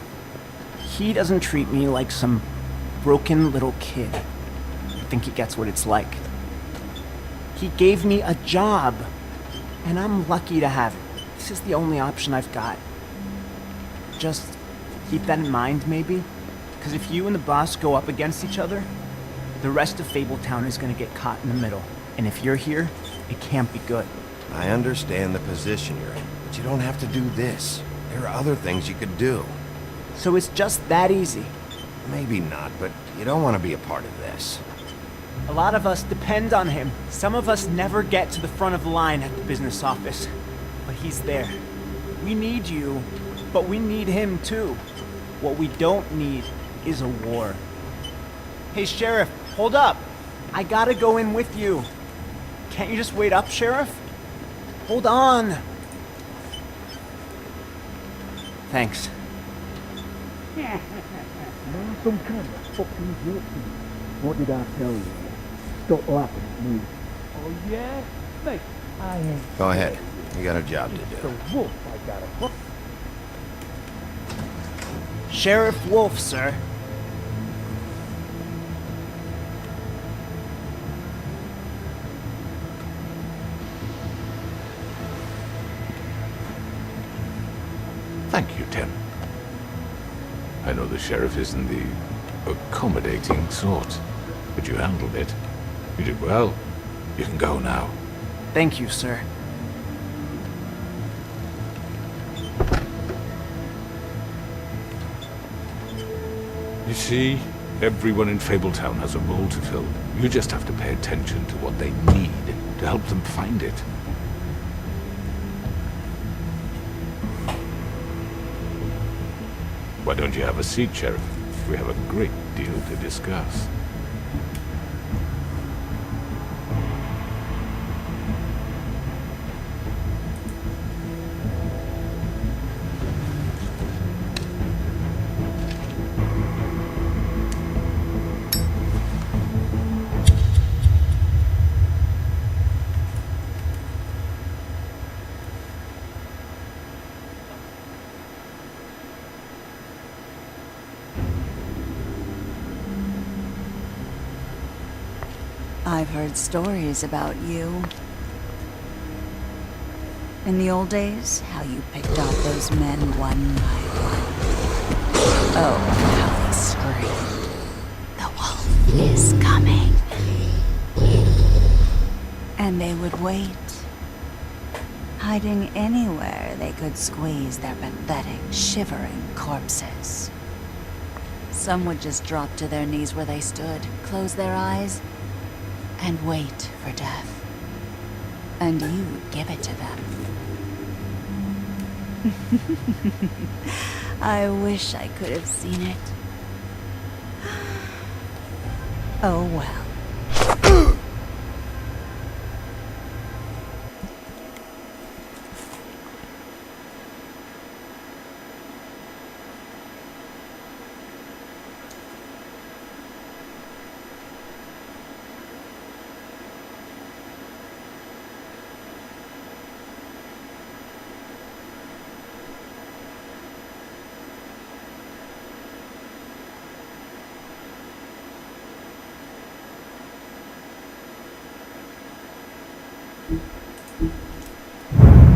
he doesn't treat me like some broken little kid. I think he gets what it's like. He gave me a job, and I'm lucky to have it. This is the only option I've got. Just keep that in mind, maybe? Because if you and the boss go up against each other, the rest of Fabletown is going to get caught in the middle. And if you're here, it can't be good. I understand the position you're in, but you don't have to do this. There are other things you could do. So it's just that easy? Maybe not, but you don't want to be a part of this. A lot of us depend on him. Some of us never get to the front of the line at the business office. But he's there. We need you, but we need him too. What we don't need is a war. Hey, Sheriff, hold up. I gotta go in with you. Can't you just wait up, Sheriff? Hold on. Thanks. Some kind of fucking guilty. What did I tell you? Stop laughing at me. Oh yeah? Mate, I ain't... Go ahead. You got a job to do. The wolf I got a... Sheriff Wolf, sir. Thank you, Tim. I know the sheriff isn't the accommodating sort, but you handled it. You did well. You can go now. Thank you, sir. You see, everyone in Fabletown has a role to fill. You just have to pay attention to what they need to help them find it. Why don't you have a seat, Sheriff? We have a great deal to discuss. I've heard stories about you. In the old days, how you picked off those men one by one. Oh, how they screamed. The wolf is coming. And they would wait, hiding anywhere they could squeeze their pathetic, shivering corpses. Some would just drop to their knees where they stood, close their eyes, and wait for death. And you'd give it to them. I wish I could have seen it. Oh well.